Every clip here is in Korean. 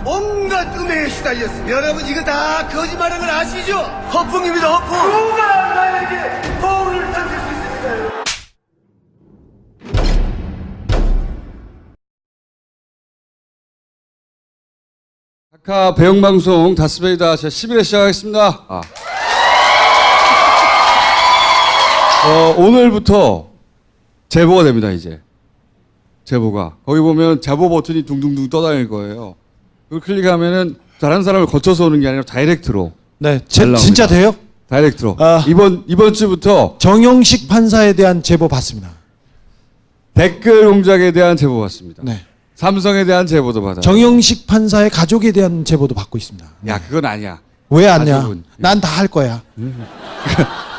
온갖 음해에 시달렸습니다. 여러분 이거 다 거짓말인 걸 아시죠? 허풍입니다, 허풍. 누가 나에게 거울을 던질 수 있을까요? 카카 배영방송 다스베이다 제 11회 시작하겠습니다. 오늘부터 제보가 됩니다. 이제 제보가 거기 보면 제보 버튼이 둥둥둥 떠다닐 거예요. 그걸 클릭하면은 다른 사람을 거쳐서 오는 게 아니라 다이렉트로. 네, 잘 진짜 나옵니다. 돼요? 다이렉트로. 아. 이번 주부터 정영식 판사에 대한 제보 받습니다. 댓글 공작에 대한 제보 받습니다. 네. 삼성에 대한 제보도 받아요. 정영식 판사의 가족에 대한 제보도 받고 있습니다. 야 그건 아니야. 왜 아냐? 가족은. 난 다 할 거야.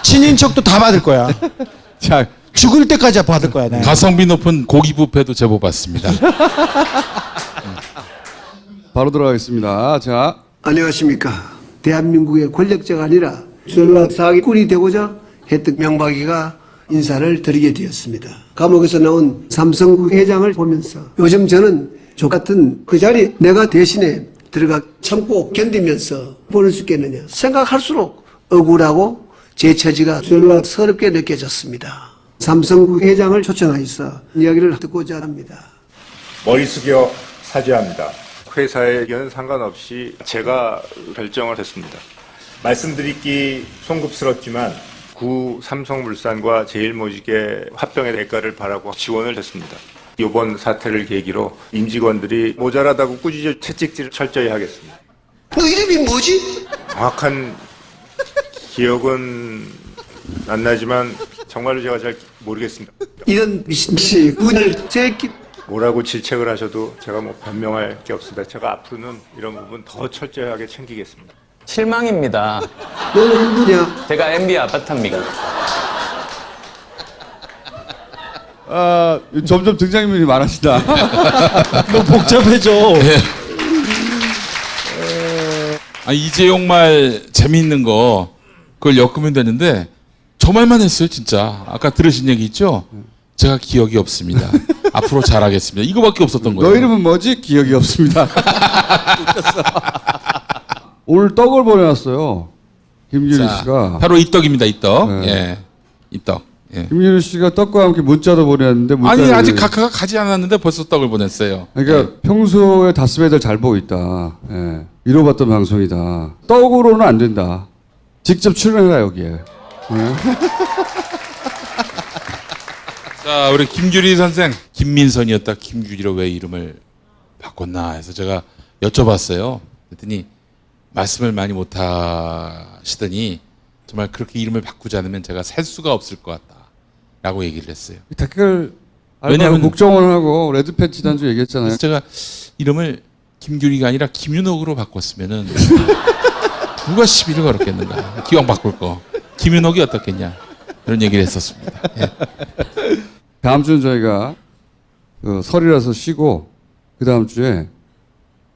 친인척도 다 받을 거야. 자 죽을 때까지 받을 거야. 네. 가성비 높은 고기 뷔페도 제보 받습니다. 바로 들어가겠습니다. 자. 안녕하십니까. 대한민국의 권력자가 아니라 전략 사기꾼이 되고자 했던 명박이가 인사를 드리게 되었습니다. 감옥에서 나온 삼성국 회장을 보면서 요즘 저는 저 같은 그 자리 내가 대신에 들어가 참고 견디면서 보낼 수 있겠느냐 생각할수록 억울하고 제 처지가 전락스럽게 느껴졌습니다. 삼성국 회장을 초청하여서 이야기를 듣고자 합니다. 머리 숙여 사죄합니다. 회사의 의견은 상관없이 제가 결정을 했습니다. 말씀드리기 송급스럽지만 구 삼성물산과 제일모직의 합병의 대가를 바라고 지원을 했습니다. 이번 사태를 계기로 임직원들이 모자라다고 꾸짖어 채찍질을 철저히 하겠습니다. 너 이름이 뭐지? 정확한 기억은 안 나지만 정말로 제가 잘 모르겠습니다. 이런 미친씨 문을 제끼 뭐라고 질책을 하셔도 제가 뭐 변명할 게 없습니다. 제가 앞으로는 이런 부분 더 철저하게 챙기겠습니다. 실망입니다. 너는 누구냐? 제가 MB 아파트입니다. 점점 등장인물이 많아진다. 너무 복잡해져. 이재용 말 재미있는 거 그걸 엮으면 되는데 저 말만 했어요 진짜. 아까 들으신 얘기 있죠? 제가 기억이 없습니다. 앞으로 잘하겠습니다. 이거밖에 없었던 거예요. 너 이름은 뭐지? 기억이 없습니다. 웃겼어. 오늘 떡을 보내왔어요. 김규리 자, 씨가. 바로 이 떡입니다. 이 떡. 네. 예, 이 떡. 예. 김규리 씨가 떡과 함께 문자도 보내왔는데 아니 문자를- 아직 카카가 가지 않았는데 벌써 떡을 보냈어요. 그러니까 평소에 다스베이들 잘 보고 있다. 예. 위로받던 방송이다. 떡으로는 안 된다. 직접 출연해라 여기에. 예. 자, 우리 김규리 선생, 김민선이었다 김규리로 왜 이름을 바꿨나 해서 제가 여쭤봤어요. 그랬더니 말씀을 많이 못 하시더니 정말 그렇게 이름을 바꾸지 않으면 제가 살 수가 없을 것 같다라고 얘기를 했어요. 댓글 왜냐면- 왜냐면 국정원하고 레드팬 지난주 얘기했잖아요. 그래서 제가 이름을 김규리가 아니라 김윤옥으로 바꿨으면은 누가 시비를 걸었겠는가. 기왕 바꿀 거. 김윤옥이 어떻겠냐. 이런 얘기를 했었습니다. 예. 다음 주는 저희가 설이라서 쉬고 그 다음 주에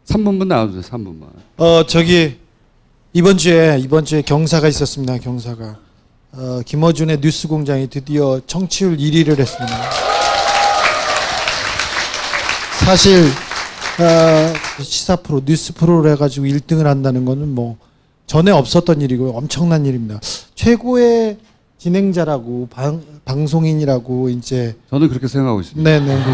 3분만 나와주세요. 3분만. 저기 이번 주에 경사가 있었습니다. 경사가 김어준의 뉴스공장이 드디어 청취율 1위를 했습니다. 사실 시사 프로, 뉴스 프로를 해가지고 1등을 한다는 거는 뭐 전에 없었던 일이고 엄청난 일입니다. 최고의 진행자라고 방송인이라고 이제 저는 그렇게 생각하고 있습니다. 네네.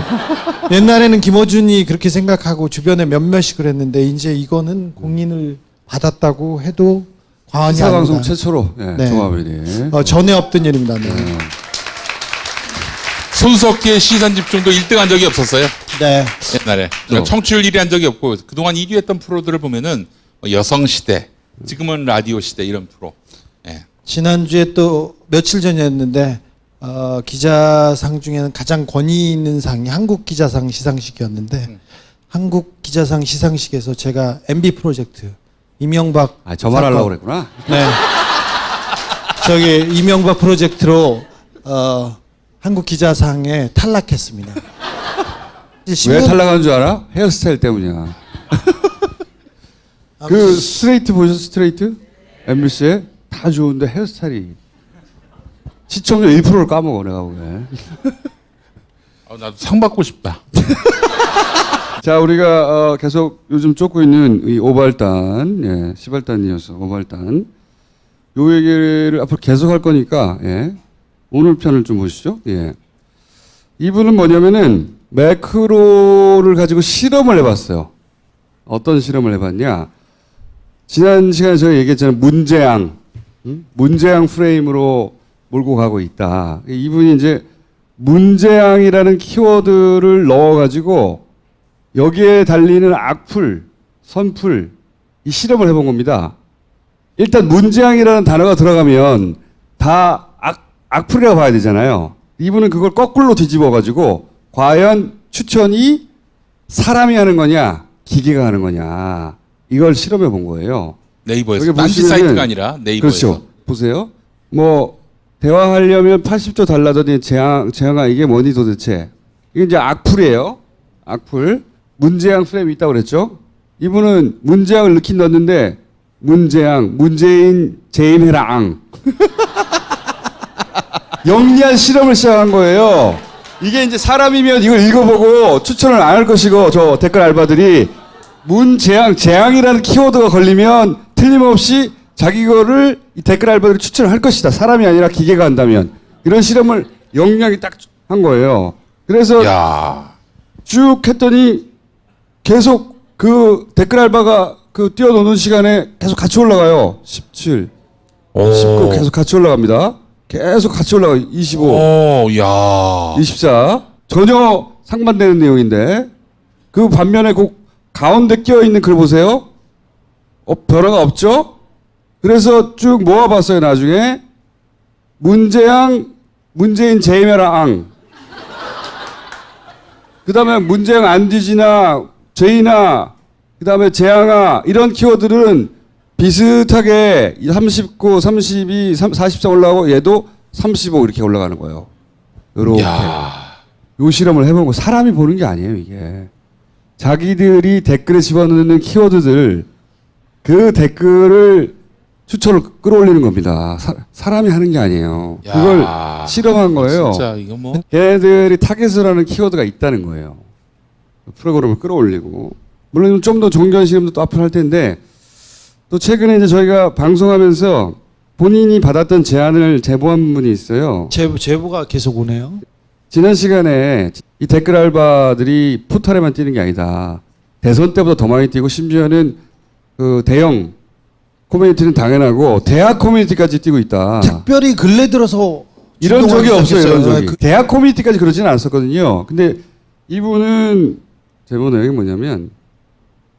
옛날에는 김어준이 그렇게 생각하고 주변에 몇몇이 그랬는데 이제 이거는 공인을 받았다고 해도 과언이 시사방송 아니다. 최초로 예, 네. 종합일이. 전에 없던 일입니다. 네. 손석희의 시선 집중도 1등 한 적이 없었어요. 네. 옛날에. 그러니까 청취율 1위 한 적이 없고 그동안 1위 했던 프로들을 보면은 뭐 여성시대, 지금은 라디오시대 이런 프로. 예. 지난주에 또 며칠 전이었는데 기자상 중에는 가장 권위 있는 상이 한국기자상 시상식이었는데 한국기자상 시상식에서 제가 MB 프로젝트 이명박 저 말 하려고 사건, 그랬구나. 네. 저기 이명박 프로젝트로 한국기자상에 탈락했습니다. 왜 탈락한 줄 알아? 헤어스타일 때문이야. 그 스트레이트 보셨어? 스트레이트? MBC에 다 좋은데 헤어스타일이 시청률 1%를 까먹어 내가 보기에. 나도 상 받고 싶다. 자, 우리가 계속 요즘 쫓고 있는 이 오발단, 예, 시발단이어서 오발단. 요 얘기를 앞으로 계속 할 거니까, 예. 오늘 편을 좀 보시죠. 예. 이분은 뭐냐면은 매크로를 가지고 실험을 해봤어요. 어떤 실험을 해봤냐? 지난 시간에 제가 얘기했잖아요. 문제양, 문제양 프레임으로 몰고 가고 있다. 이분이 이제 문제양이라는 키워드를 넣어가지고 여기에 달리는 악플, 선플, 이 실험을 해본 겁니다. 일단 문제양이라는 단어가 들어가면 다 악플이라고 봐야 되잖아요. 이분은 그걸 거꾸로 뒤집어가지고 과연 추천이 사람이 하는 거냐, 기계가 하는 거냐, 이걸 실험해 본 거예요. 네이버에서 여기 딴지 보시면은- 사이트가 아니라 네이버에서. 그렇죠. 보세요. 뭐 대화하려면 80도 달라더니 재앙아 이게 뭐니 도대체. 이게 이제 악플이에요. 악플. 문제양 프레임이 있다고 그랬죠. 이분은 문제양을 넣긴 넣었는데 문제양, 문재인 재임해라 앙. 영리한 실험을 시작한 거예요. 이게 이제 사람이면 이걸 읽어보고 추천을 안 할 것이고 저 댓글 알바들이 문재양, 재앙이라는 키워드가 걸리면 틀림없이 자기 거를 이 댓글 알바들이 추천을 할 것이다. 사람이 아니라 기계가 한다면. 이런 실험을 영리하게 딱 한 거예요. 그래서 야, 쭉 했더니 계속 그 댓글 알바가 그 뛰어노는 시간에 계속 같이 올라가요. 17, 19 계속 같이 올라갑니다. 계속 같이 올라가요. 25, 오, 야. 24 전혀 상반되는 내용인데 그 반면에 그 가운데 끼어 있는 글 보세요. 변화가 없죠? 그래서 쭉 모아봤어요. 나중에 문재양, 문재인 재임해라 앙. 그 다음에 문재양 안 뒤지나 제이나 그 다음에 재앙아 이런 키워드는 비슷하게 39, 32, 44 올라가고 얘도 35 이렇게 올라가는 거예요. 요렇게. 요 실험을 해본 거. 사람이 보는 게 아니에요, 이게. 자기들이 댓글에 집어넣는 키워드들 그 댓글을 추천을 끌어올리는 겁니다. 사람이 하는 게 아니에요. 야. 그걸 실험한 거예요. 진짜 이거 뭐. 걔네들이 타겟을 하는 키워드가 있다는 거예요. 프로그램을 끌어올리고. 물론 좀 더 종교한 실험도 또 앞으로 할 텐데 또 최근에 이제 저희가 방송하면서 본인이 받았던 제안을 제보한 분이 있어요. 제보가 계속 오네요. 지난 시간에 이 댓글 알바들이 포탈에만 뛰는 게 아니다. 대선 때보다 더 많이 뛰고 심지어는 그 대형 커뮤니티는 당연하고 대학 커뮤니티까지 뛰고 있다. 특별히 근래 들어서 이런 적이 진동하기 없어요. 이런 시작했어요. 적이. 대학 커뮤니티까지 그러지는 않았었거든요. 근데 이분은 제보 내용이 뭐냐면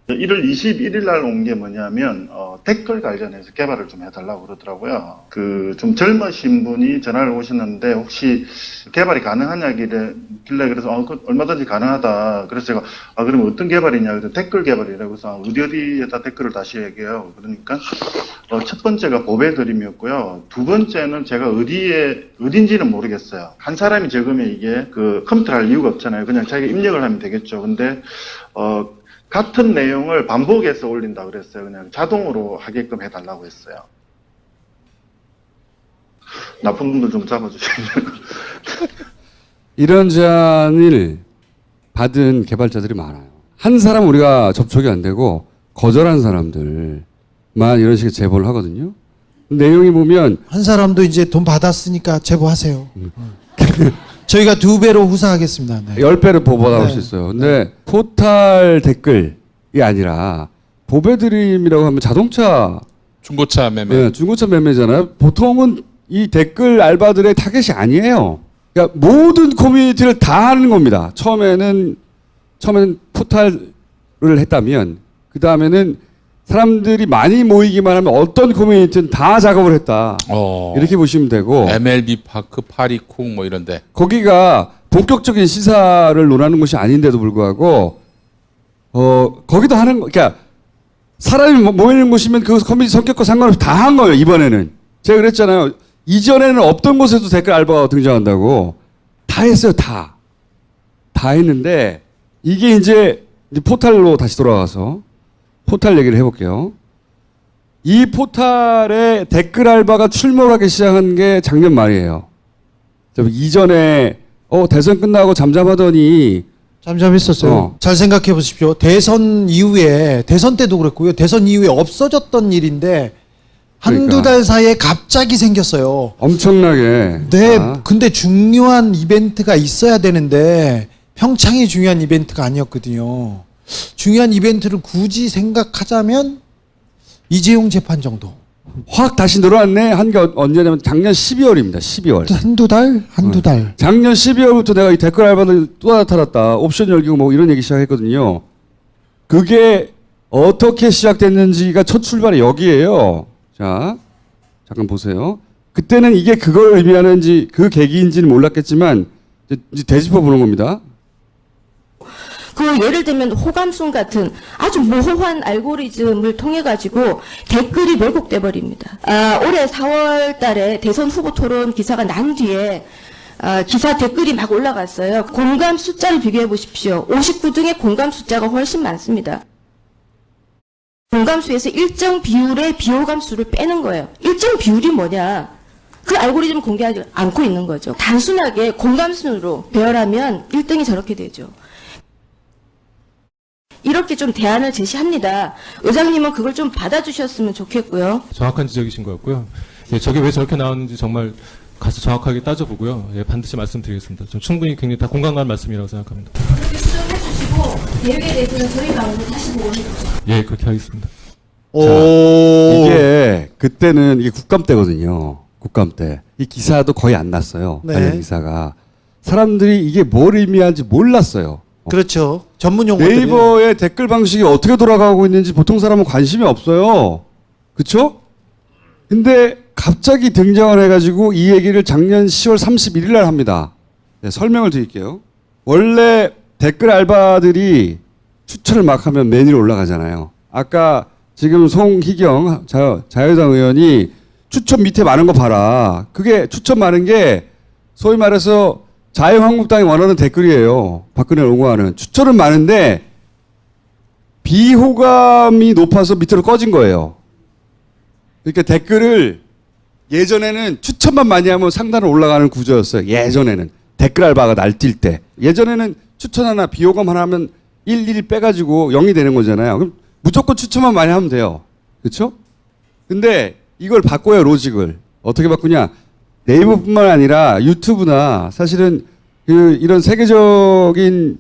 1월 21일 날 온 게 뭐냐면 댓글 관련해서 개발을 좀 해달라고 그러더라고요. 그 좀 젊으신 분이 전화를 오셨는데 혹시 개발이 가능하냐길래 그래서 얼마든지 가능하다. 그래서 제가 그러면 어떤 개발이냐 그래서 댓글 개발이라고 해서 어디에다 댓글을 다시 얘기해요. 그러니까 첫 번째가 보배 드림이었고요. 두 번째는 제가 어딘지는 모르겠어요. 한 사람이 적으면 이게 그 컴퓨터 할 이유가 없잖아요. 그냥 자기가 입력을 하면 되겠죠. 근데 같은 내용을 반복해서 올린다 그랬어요. 그냥 자동으로 하게끔 해달라고 했어요. 나쁜 놈들 좀 잡아주세요. 이런 제안을 받은 개발자들이 많아요. 한 사람 우리가 접촉이 안 되고 거절한 사람들만 이런 식의 제보를 하거든요. 내용이 보면 한 사람도 이제 돈 받았으니까 제보하세요. 저희가 2배로 후사하겠습니다. 네. 10배를 보보다 네. 수 있어요. 근데 포탈 댓글이 아니라 보배드림이라고 하면 자동차 중고차 매매. 네, 중고차 매매잖아요. 보통은 이 댓글 알바들의 타겟이 아니에요. 그러니까 모든 커뮤니티를 다 하는 겁니다. 처음에는 포탈을 했다면 그 다음에는 사람들이 많이 모이기만 하면 어떤 커뮤니티는 다 작업을 했다. 이렇게 보시면 되고 MLB 파크, 파리쿵 뭐 이런데. 거기가 본격적인 시사를 논하는 곳이 아닌데도 불구하고 거기도 하는 거, 그러니까 사람이 모이는 곳이면 그 커뮤니티 성격과 상관없이 다 한 거예요. 이번에는 제가 그랬잖아요. 이전에는 없던 곳에도 댓글 알바가 등장한다고 다 했어요. 다 했는데 이게 이제 포탈로 다시 돌아가서 포탈 얘기를 해볼게요. 이 포탈에 댓글 알바가 출몰하기 시작한 게 작년 말이에요. 이전에 대선 끝나고 잠잠하더니 잠잠했었어요. 잘 생각해 보십시오. 대선 이후에, 대선 때도 그랬고요. 대선 이후에 없어졌던 일인데 한두 그러니까. 달 사이에 갑자기 생겼어요. 엄청나게. 네, 자, 근데 중요한 이벤트가 있어야 되는데 평창이 중요한 이벤트가 아니었거든요. 중요한 이벤트를 굳이 생각하자면 이재용 재판 정도. 확 다시 늘어났네. 한 게 언제냐면 작년 12월입니다. 12월. 한두 달? 한두 달. 작년 12월부터 내가 이 댓글 알바들 또 나타났다. 옵션 열기고 뭐 이런 얘기 시작했거든요. 그게 어떻게 시작됐는지가 첫 출발이 여기에요. 자, 잠깐 보세요. 그때는 이게 그걸 의미하는지 그 계기인지는 몰랐겠지만 이제 되짚어 보는 겁니다. 그 예를 들면 호감순 같은 아주 모호한 알고리즘을 통해 가지고 댓글이 왜곡돼 버립니다. 올해 4월 달에 대선 후보 토론 기사가 난 뒤에 기사 댓글이 막 올라갔어요. 공감 숫자를 비교해 보십시오. 59등의 공감 숫자가 훨씬 많습니다. 공감수에서 일정 비율의 비호감수를 빼는 거예요. 일정 비율이 뭐냐? 그 알고리즘을 공개하지 않고 있는 거죠. 단순하게 공감순으로 배열하면 1등이 저렇게 되죠. 이렇게 좀 대안을 제시합니다. 의장님은 그걸 좀 받아주셨으면 좋겠고요. 정확한 지적이신 것 같고요. 예, 저게 왜 저렇게 나왔는지 정말 가서 정확하게 따져보고요. 예, 반드시 말씀드리겠습니다. 좀 충분히 굉장히 다 공감 가는 말씀이라고 생각합니다. 그렇게 수정해주시고 계획에 대해서는 저희 방으로 다시 보고 예, 그렇게 하겠습니다. 이게 그때는 이게 국감 때거든요. 국감 때. 이 기사도 거의 안 났어요. 네. 관련 기사가. 사람들이 이게 뭘 의미하는지 몰랐어요. 그렇죠. 전문 용어들이. 네이버의 댓글 방식이 어떻게 돌아가고 있는지 보통 사람은 관심이 없어요. 그쵸? 근데 갑자기 등장을 해가지고 이 얘기를 작년 10월 31일 날 합니다. 네, 설명을 드릴게요. 원래 댓글 알바들이 추천을 막 하면 메뉴로 올라가잖아요. 아까 지금 송희경 자유당 의원이 추천 밑에 많은 거 봐라. 그게 추천 많은 게 소위 말해서 자유한국당이 원하는 댓글이에요. 박근혜를 옹호하는. 추천은 많은데 비호감이 높아서 밑으로 꺼진 거예요. 그러니까 댓글을 예전에는 추천만 많이 하면 상단으로 올라가는 구조였어요. 예전에는. 댓글 알바가 날뛸 때. 예전에는 추천 하나 비호감 하나 하면 1 빼가지고 0이 되는 거잖아요. 그럼 무조건 추천만 많이 하면 돼요. 그렇죠? 근데 이걸 바꿔요, 로직을. 어떻게 바꾸냐? 네이버뿐만 아니라 유튜브나 사실은 이런 세계적인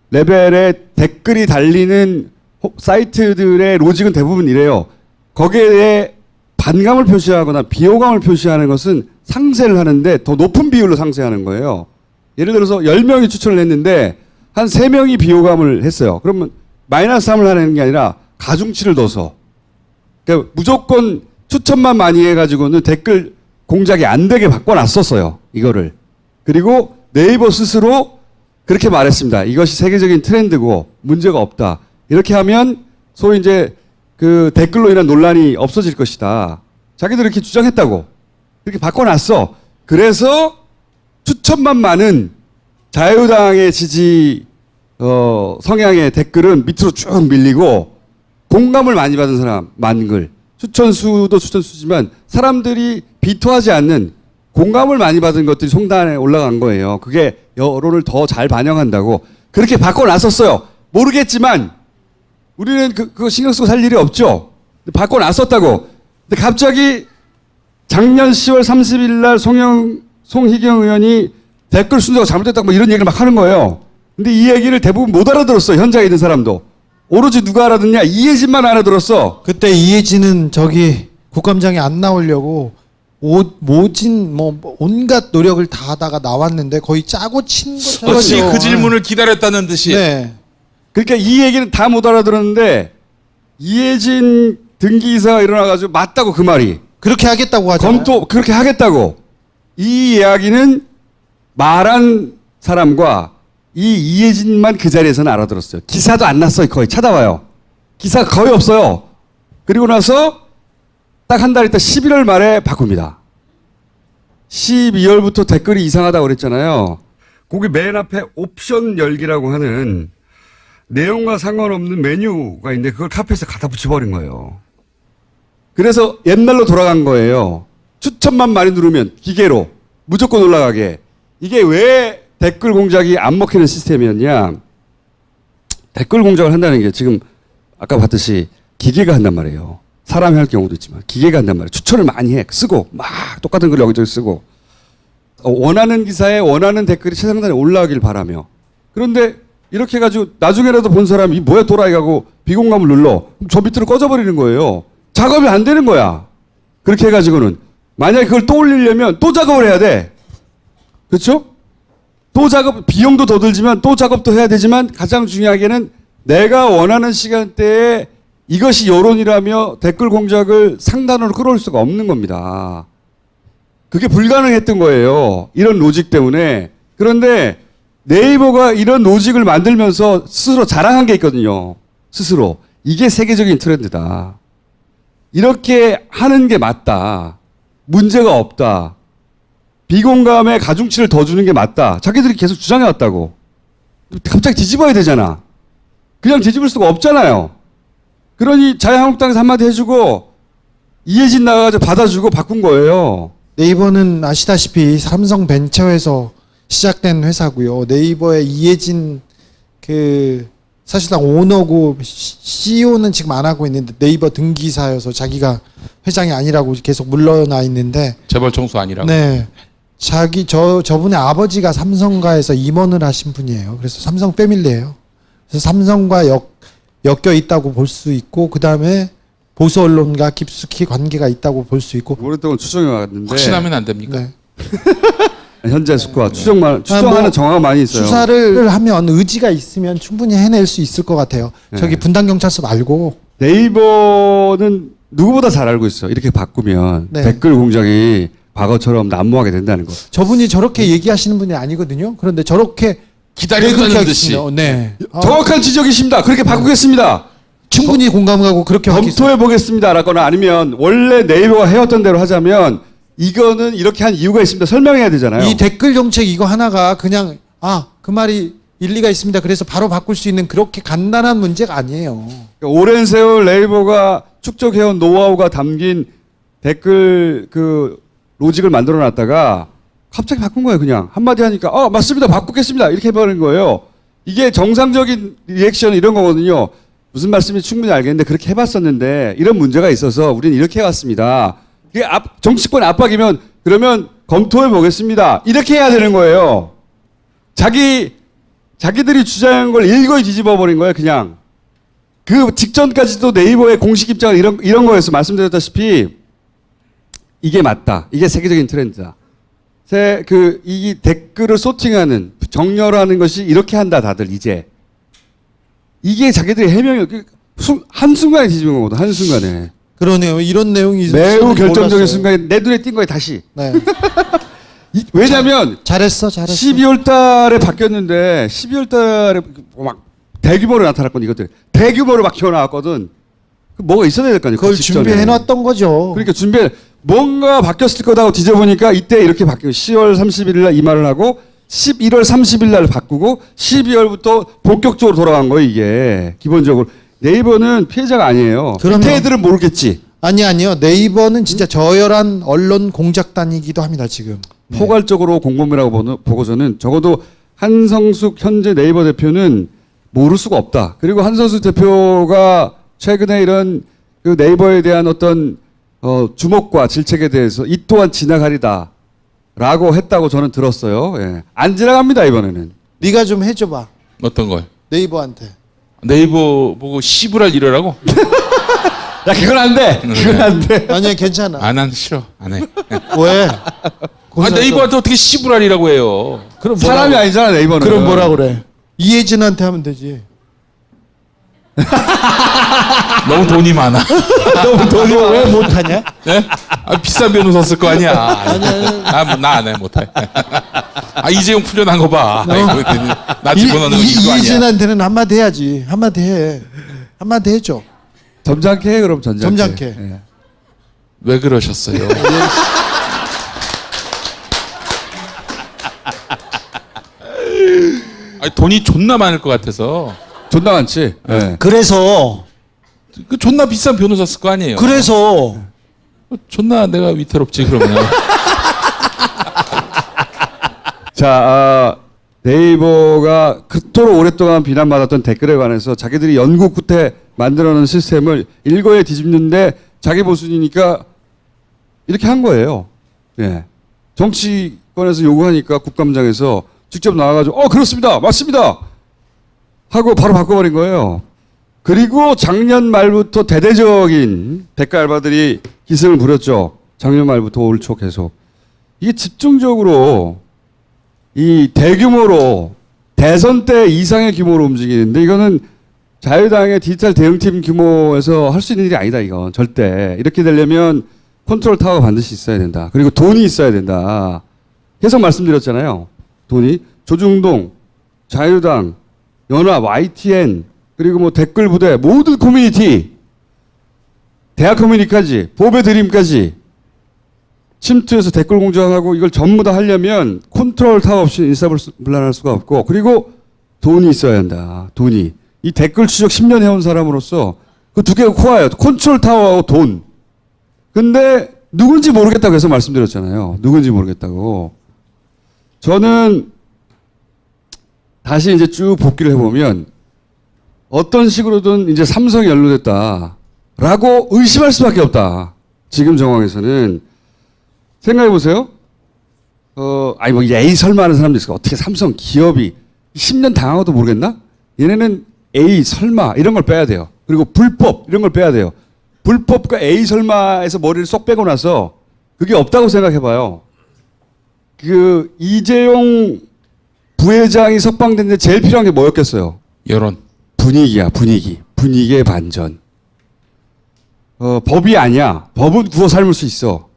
레벨의 댓글이 달리는 사이트들의 로직은 대부분 이래요. 거기에 반감을 표시하거나 비호감을 표시하는 것은 상세를 하는데 더 높은 비율로 상세하는 거예요. 예를 들어서 10명이 추천을 했는데 한 3명이 비호감을 했어요. 그러면 마이너스 3을 하는 게 아니라 가중치를 넣어서. 그러니까 무조건 추천만 많이 해가지고는 댓글 공작이 안 되게 바꿔놨었어요. 이거를. 그리고 네이버 스스로 그렇게 말했습니다. 이것이 세계적인 트렌드고 문제가 없다. 이렇게 하면 소위 이제 그 댓글로 인한 논란이 없어질 것이다. 자기들 이렇게 주장했다고. 이렇게 바꿔놨어. 그래서 추천만 많은 자유당의 지지 성향의 댓글은 밑으로 쭉 밀리고 공감을 많이 받은 사람 많은 글. 추천수도 추천수지만 사람들이 비토하지 않는 공감을 많이 받은 것들이 송단에 올라간 거예요. 그게 여론을 더 잘 반영한다고. 그렇게 바꿔놨었어요. 모르겠지만 우리는 그거 신경 쓰고 살 일이 없죠. 바꿔놨었다고. 근데 갑자기 작년 10월 30일 날 송희경 의원이 댓글 순서가 잘못됐다고 뭐 이런 얘기를 막 하는 거예요. 근데 이 얘기를 대부분 못 알아들었어요. 현장에 있는 사람도. 오로지 누가 알아듣냐? 이혜진만 알아들었어. 그때 이혜진은 저기 국감장에 안 나오려고 모진 온갖 노력을 다 하다가 나왔는데 거의 짜고 친 것처럼. 마치 그 질문을 기다렸다는 듯이. 네. 그러니까 이 얘기는 다 못 알아들었는데 이혜진 등기이사가 일어나가지고 맞다고 그 말이. 그렇게 하겠다고 하잖아요. 그렇게 하겠다고. 이 이야기는 말한 사람과 이 이혜진만 그 자리에서는 알아들었어요. 기사도 안 났어요. 거의 찾아봐요. 기사가 거의 없어요. 그리고 나서 딱 한 달 있다 11월 말에 바꿉니다. 12월부터 댓글이 이상하다고 그랬잖아요. 거기 맨 앞에 옵션 열기라고 하는 내용과 상관없는 메뉴가 있는데 그걸 카피해서 갖다 붙여버린 거예요. 그래서 옛날로 돌아간 거예요. 추천만 많이 누르면 기계로 무조건 올라가게. 이게 왜 댓글 공작이 안 먹히는 시스템이었냐. 댓글 공작을 한다는 게 지금 아까 봤듯이 기계가 한단 말이에요. 사람이 할 경우도 있지만 기계가 한단 말이에요. 추천을 많이 해. 쓰고 막 똑같은 글 여기저기 쓰고 원하는 기사에 원하는 댓글이 최상단에 올라가길 바라며 그런데 이렇게 해가지고 나중에라도 본 사람이 뭐야 또라이 가고 비공감을 눌러 저 밑으로 꺼져버리는 거예요. 작업이 안 되는 거야. 그렇게 해가지고는 만약에 그걸 또 올리려면 또 작업을 해야 돼. 그렇죠? 또 작업 비용도 더 들지만 또 작업도 해야 되지만 가장 중요하게는 내가 원하는 시간대에 이것이 여론이라며 댓글 공작을 상단으로 끌어올 수가 없는 겁니다. 그게 불가능했던 거예요. 이런 로직 때문에. 그런데 네이버가 이런 로직을 만들면서 스스로 자랑한 게 있거든요. 스스로. 이게 세계적인 트렌드다. 이렇게 하는 게 맞다. 문제가 없다. 비공감에 가중치를 더 주는 게 맞다. 자기들이 계속 주장해왔다고. 갑자기 뒤집어야 되잖아. 그냥 뒤집을 수가 없잖아요. 그러니 자유한국당에서 한마디 해주고 이해진 나가가지고 받아주고 바꾼 거예요. 네이버는 아시다시피 삼성벤처에서 시작된 회사고요. 네이버의 이해진 그 사실상 오너고 CEO는 지금 안 하고 있는데 네이버 등기사여서 자기가 회장이 아니라고 계속 물러나 있는데 재벌 총수 아니라고. 네. 저분의 아버지가 삼성가에서 임원을 하신 분이에요. 그래서 삼성 패밀리예요. 그래서 삼성과 엮여 있다고 볼 수 있고 그다음에 보수 언론과 깊숙이 관계가 있다고 볼 수 있고 오랫동안 추정해 왔는데 확신하면 안 됩니까? 네. 현재 수과 추정하는 뭐 정황이 많이 있어요. 수사를 하면 의지가 있으면 충분히 해낼 수 있을 것 같아요. 네. 저기 분당 경찰서 말고 네이버는 누구보다 잘 알고 있어. 이렇게 바꾸면 네. 댓글 공작이 과거처럼 난무하게 된다는 거. 저분이 저렇게 얘기하시는 분이 아니거든요. 그런데 저렇게 기다렸다는 듯이. 네. 정확한 지적이십니다. 그렇게 바꾸겠습니다. 충분히 공감하고 그렇게 검토해 보겠습니다라거나 아니면 원래 네이버가 해왔던 대로 하자면 이거는 이렇게 한 이유가 있습니다. 설명해야 되잖아요. 이 댓글 정책 이거 하나가 그냥 그 말이 일리가 있습니다. 그래서 바로 바꿀 수 있는 그렇게 간단한 문제가 아니에요. 오랜 세월 네이버가 축적해온 노하우가 담긴 댓글 그 로직을 만들어 놨다가 갑자기 바꾼 거예요. 그냥 한마디 하니까 맞습니다. 바꾸겠습니다. 이렇게 해버린 거예요. 이게 정상적인 리액션 이런 거거든요. 무슨 말씀인지 충분히 알겠는데 그렇게 해봤었는데 이런 문제가 있어서 우리는 이렇게 해왔습니다. 이게 정치권 압박이면 그러면 검토해 보겠습니다. 이렇게 해야 되는 거예요. 자기들이 주장한 걸 일거에 뒤집어 버린 거예요. 그냥 그 직전까지도 네이버의 공식 입장은 이런 거였어. 말씀드렸다시피 이게 맞다. 이게 세계적인 트렌드다. 이 댓글을 소팅하는 정렬하는 것이 이렇게 한다. 다들 이제 이게 자기들의 해명이에요. 한순간에 뒤집은 거거든. 한순간에. 그러네요. 이런 내용이 매우 결정적인 몰랐어요. 순간에 내 눈에 띈 거예요. 다시. 네. 왜냐면 잘했어. 12월 달에 바뀌었는데 12월 달에 막 대규모로 나타났거든. 이것들. 대규모로 막 튀어나왔거든. 뭐가 있어야 될 거 아니에요. 그걸 그 직전에. 준비해놨던 거죠. 그러니까 뭔가 바뀌었을 거다고 뒤져보니까 이때 이렇게 바뀌고 10월 31일 날 이 말을 하고 11월 30일 날 바꾸고 12월부터 본격적으로 돌아간 거예요. 이게 기본적으로 네이버는 피해자가 아니에요. 그럼요. 밑에 애들은 모르겠지. 아니요. 네이버는 진짜 저열한 언론 공작단이기도 합니다. 지금. 네. 포괄적으로 공범이라고 보고서는 적어도 한성숙 현재 네이버 대표는 모를 수가 없다. 그리고 한성숙 대표가 최근에 이런 그 네이버에 대한 어떤 주목과 질책에 대해서 이 또한 지나가리다라고 했다고 저는 들었어요. 예. 안 지나갑니다 이번에는. 네가 좀 해줘봐. 어떤 걸? 네이버한테. 네이버 보고 씨부랄 이러라고? 야 그건 안 돼. 그건 안 돼. 아니야 괜찮아. 난 싫어. 안 해. 왜? 네이버한테 어떻게 씨부랄이라고 해요? 그럼 사람이 아니잖아 네이버는. 그럼 뭐라 그래? 이혜진한테 하면 되지. 너무 돈이 많아. 너무 돈이 왜 못하냐? 네? 비싼 변호사 쓸 거 아니야. 나 안 해, 못해. 이재용 풀려난 거 봐. 나 집어넣는 거 이거 아니야. 이혜진한테는 한마디 해야지. 한마디 해. 한마디 해줘. 점잖게 해 그럼 점잖게. 예. 왜 그러셨어요? 돈이 존나 많을 것 같아서. 존나 많지. 예. 그래서 그 존나 비싼 변호사 쓸 거 아니에요. 그래서 존나 내가 위태롭지 그러면. 자, 네이버가 그토록 오랫동안 비난받았던 댓글에 관해서 자기들이 연구 끝에 만들어놓은 시스템을 일거에 뒤집는데 자기 보수니까 이렇게 한 거예요. 예. 정치권에서 요구하니까 국감장에서 직접 나와가지고 그렇습니다, 맞습니다 하고 바로 바꿔버린 거예요. 그리고 작년 말부터 대대적인 댓글 알바들이 기승을 부렸죠. 작년 말부터 올 초 계속. 이게 집중적으로 이 대규모로 대선 때 이상의 규모로 움직이는데 이거는 자유당의 디지털 대응팀 규모에서 할 수 있는 일이 아니다, 이건. 절대. 이렇게 되려면 컨트롤 타워가 반드시 있어야 된다. 그리고 돈이 있어야 된다. 계속 말씀드렸잖아요. 돈이. 조중동, 자유당, 연합, YTN, 그리고 뭐 댓글 부대, 모든 커뮤니티, 대학 커뮤니티까지, 보배 드림까지 침투해서 댓글 공작하고 이걸 전부 다 하려면 컨트롤 타워 없이 일사불란할 수가 없고, 그리고 돈이 있어야 한다. 돈이. 이 댓글 추적 10년 해온 사람으로서 그 두 개가 코어예요. 컨트롤 타워하고 돈. 근데 누군지 모르겠다고 해서 말씀드렸잖아요. 누군지 모르겠다고. 저는 다시 이제 쭉 복귀를 해보면 어떤 식으로든 이제 삼성이 연루됐다라고 의심할 수밖에 없다. 지금 정황에서는. 생각해보세요. 아니 뭐 에이 설마 하는 사람도 있을까. 어떻게 삼성 기업이 10년 당하고도 모르겠나? 얘네는 에이 설마 이런 걸 빼야 돼요. 그리고 불법 이런 걸 빼야 돼요. 불법과 에이 설마에서 머리를 쏙 빼고 나서 그게 없다고 생각해봐요. 그 이재용 부회장이 석방됐는데 제일 필요한 게 뭐였겠어요? 여론. 분위기야, 분위기. 분위기의 반전. 법이 아니야. 법은 구워 삶을 수 있어.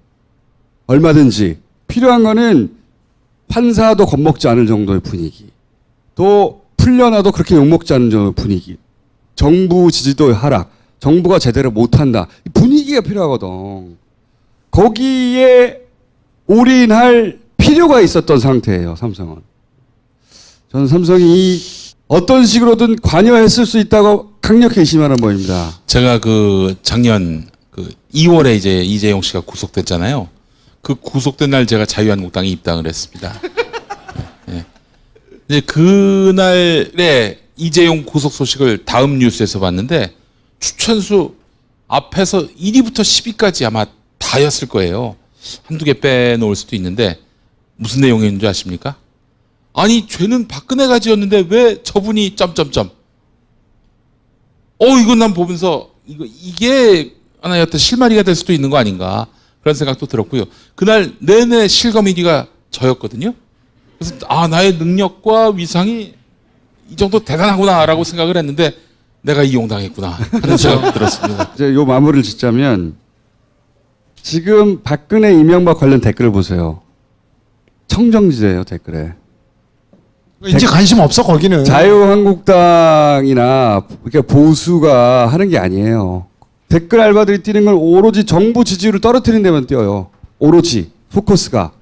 얼마든지. 필요한 거는 판사도 겁먹지 않을 정도의 분위기. 또 풀려나도 그렇게 욕먹지 않을 정도의 분위기. 정부 지지도의 하락. 정부가 제대로 못한다. 이 분위기가 필요하거든. 거기에 올인할 필요가 있었던 상태예요, 삼성은. 저는 삼성이 어떤 식으로든 관여했을 수 있다고 강력히 의심하는 모입니다. 제가 그 작년 그 2월에 이제 이재용 씨가 구속됐잖아요. 그 구속된 날 제가 자유한국당에 입당을 했습니다. 네. 이제 그날에 이재용 구속 소식을 다음 뉴스에서 봤는데 추천수 앞에서 1위부터 10위까지 아마 다였을 거예요. 한두 개 빼놓을 수도 있는데 무슨 내용인지 아십니까? 아니 죄는 박근혜가 지었는데 왜 저분이 점점점. 이건 난 보면서 이게 하나의 어떤 실마리가 될 수도 있는 거 아닌가 그런 생각도 들었고요. 그날 내내 실검 1위가 저였거든요. 그래서 나의 능력과 위상이 이 정도 대단하구나라고 생각을 했는데 내가 이용당했구나 하는 생각 들었습니다. 이제 요 마무리를 짓자면 지금 박근혜 이명박 관련 댓글을 보세요. 청정지대예요, 댓글에. 이제 관심 없어 거기는. 자유한국당이나 이렇게 보수가 하는 게 아니에요. 댓글 알바들이 뛰는 건 오로지 정부 지지율을 떨어뜨리는 데만 뛰어요. 오로지 포커스가.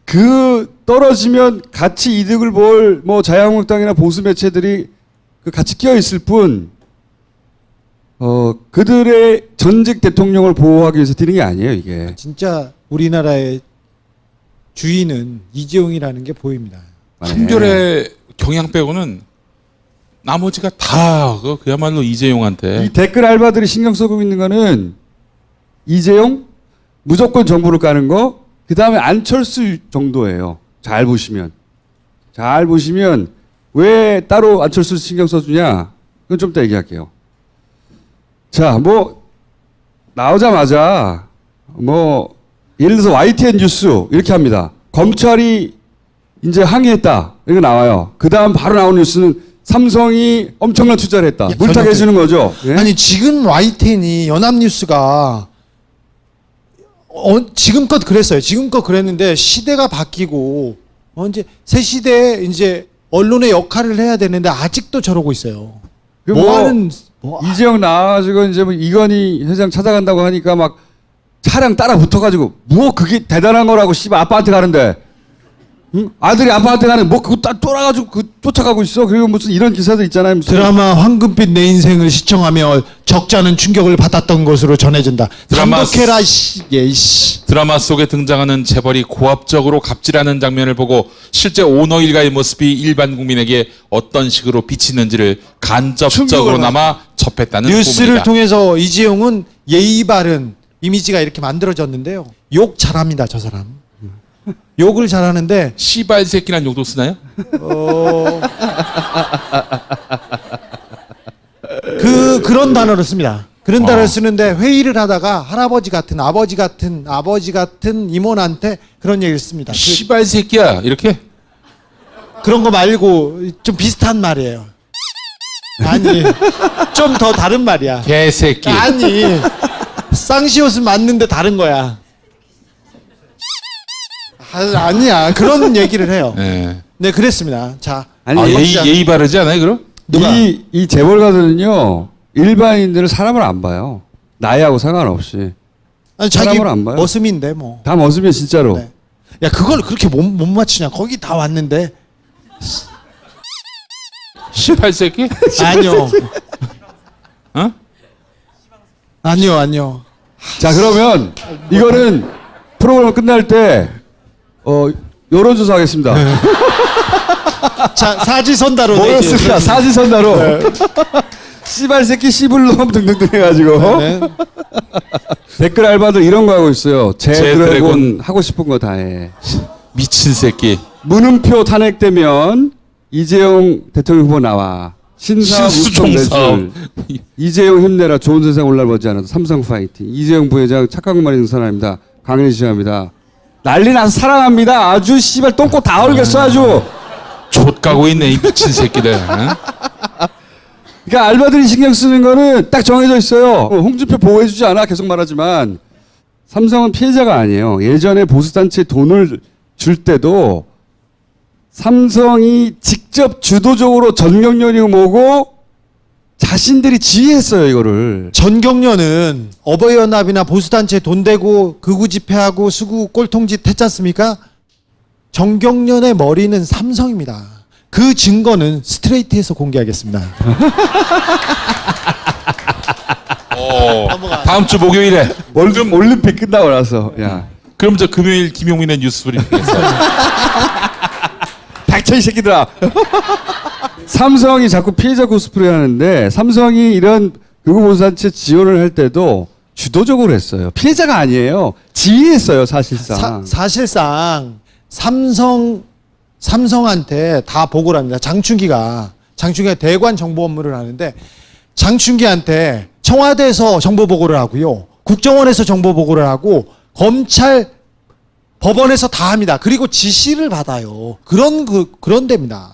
그 떨어지면 같이 이득을 볼 뭐 자유한국당이나 보수 매체들이 그 같이 끼어 있을 뿐 그들의 전직 대통령을 보호하기 위해서 뛰는 게 아니에요, 이게. 진짜 우리나라의 주인은 이재용이라는 게 보입니다. 한결의 경향 빼고는 나머지가 다 그야말로 이재용한테. 이 댓글 알바들이 신경 쓰고 있는 거는 이재용 무조건 정부를 까는 거, 그 다음에 안철수 정도예요. 잘 보시면 왜 따로 안철수 신경 써주냐? 그건 좀 이따 얘기할게요. 자, 뭐 나오자마자 뭐 예를 들어서 YTN 뉴스 이렇게 합니다. 검찰이 이제 항의했다. 이거 나와요. 그 다음 바로 나오는 뉴스는 삼성이 엄청난 투자를 했다. 물타기 해주는 거죠. 예? 아니 지금 YTN이 연합뉴스가 지금껏 그랬어요. 지금껏 그랬는데 시대가 바뀌고 이제 새 시대에 이제 언론의 역할을 해야 되는데 아직도 저러고 있어요. 이재용 나와가지고 이제 뭐 이건희 회장 찾아간다고 하니까 막 차량 따라 붙어가지고 그게 대단한 거라고 씨발 아빠한테 가는데 응? 아들이 아빠한테 가는 뭐 그거 딱 쫄아가지고 그 쫓아가고 있어. 그리고 무슨 이런 기사들 있잖아요. 무슨 드라마 황금빛 내 인생을 시청하며 적잖은 충격을 받았던 것으로 전해진다. 드라마 감독해라 씨. 드라마 속에 등장하는 재벌이 고압적으로 갑질하는 장면을 보고 실제 오너 일가의 모습이 일반 국민에게 어떤 식으로 비치는지를 간접적으로나마 접했다는 뉴스를 부분이다. 통해서 이재용은 예의 바른 이미지가 이렇게 만들어졌는데요. 욕 잘합니다, 저 사람. 욕을 잘하는데 씨발 새끼란 욕도 쓰나요? 그런 단어를 씁니다. 그런 단어를 쓰는데 회의를 하다가 할아버지 같은 아버지 같은 임원한테 그런 얘기를 씁니다. 씨발 새끼야 이렇게? 그런 거 말고 좀 비슷한 말이에요. 아니, 좀 더 다른 말이야. 개새끼. 아니, 쌍시옷은 맞는데 다른 거야. 아니야, 그런 얘기를 해요. 네. 네, 그랬습니다. 자, 아니 아, 예의 바르지 않아요 그럼? 이 재벌가들은요 일반인들은 사람을 안 봐요. 나이하고 상관없이 아니, 자기 사람을 안 봐요. 머슴인데 뭐. 다 머슴이야 진짜로. 네. 야, 그걸 그렇게 못 맞추냐? 거기 다 왔는데. 씨발 새끼? 아니요. 어? 아니요. 자 그러면 이거는 프로그램 끝날 때 여론조사 하겠습니다. 자, 사지선다로. 뭐였습니까? 사지선다로. 씨발 새끼 씨불놈 등등등 해가지고 네. 댓글 알바들 이런 거 하고 있어요. 제 드래곤. 드래곤 하고 싶은 거 다 해. 미친 새끼. 문은표 탄핵되면 이재용 대통령 후보 나와. 신사업 신수종 우선 사업. 매출. 이재용 힘내라. 좋은 세상 올라 머지 않아도 삼성 파이팅. 이재용 부회장 착한 것만 있는 사람입니다. 강연히 시작합니다. 난리 나서 사랑합니다. 아주 씨발 똥꼬 다 얼겠어 아주. 좆가고 있네 이 미친 새끼들. 응? 그러니까 알바들이 신경 쓰는 거는 딱 정해져 있어요. 홍준표 보호해주지 않아 계속 말하지만 삼성은 피해자가 아니에요. 예전에 보수단체 돈을 줄 때도 삼성이 직접 주도적으로 전경련이고 뭐고 자신들이 지휘했어요 이거를. 전경련은 어버이연합이나 보수단체 돈 대고 극우 집회하고 수구 꼴통짓 했지 않습니까? 전경련의 머리는 삼성입니다. 그 증거는 스트레이트에서 공개하겠습니다. 다음 주 목요일에. 올림픽 끝나고 나서 야 그럼 저 금요일 김용민의 뉴스 브리핑에서. 닥쳐 이 새끼들아. 삼성이 자꾸 피해자 코스프레 하는데 삼성이 이런 극우보수단체 지원을 할 때도 주도적으로 했어요. 피해자가 아니에요. 지휘했어요 사실상. 사실상 삼성한테 다 보고를 합니다. 장충기가 대관 정보 업무를 하는데 장충기한테 청와대에서 정보 보고를 하고요. 국정원에서 정보 보고를 하고 검찰 법원에서 다 합니다. 그리고 지시를 받아요. 그런 데입니다.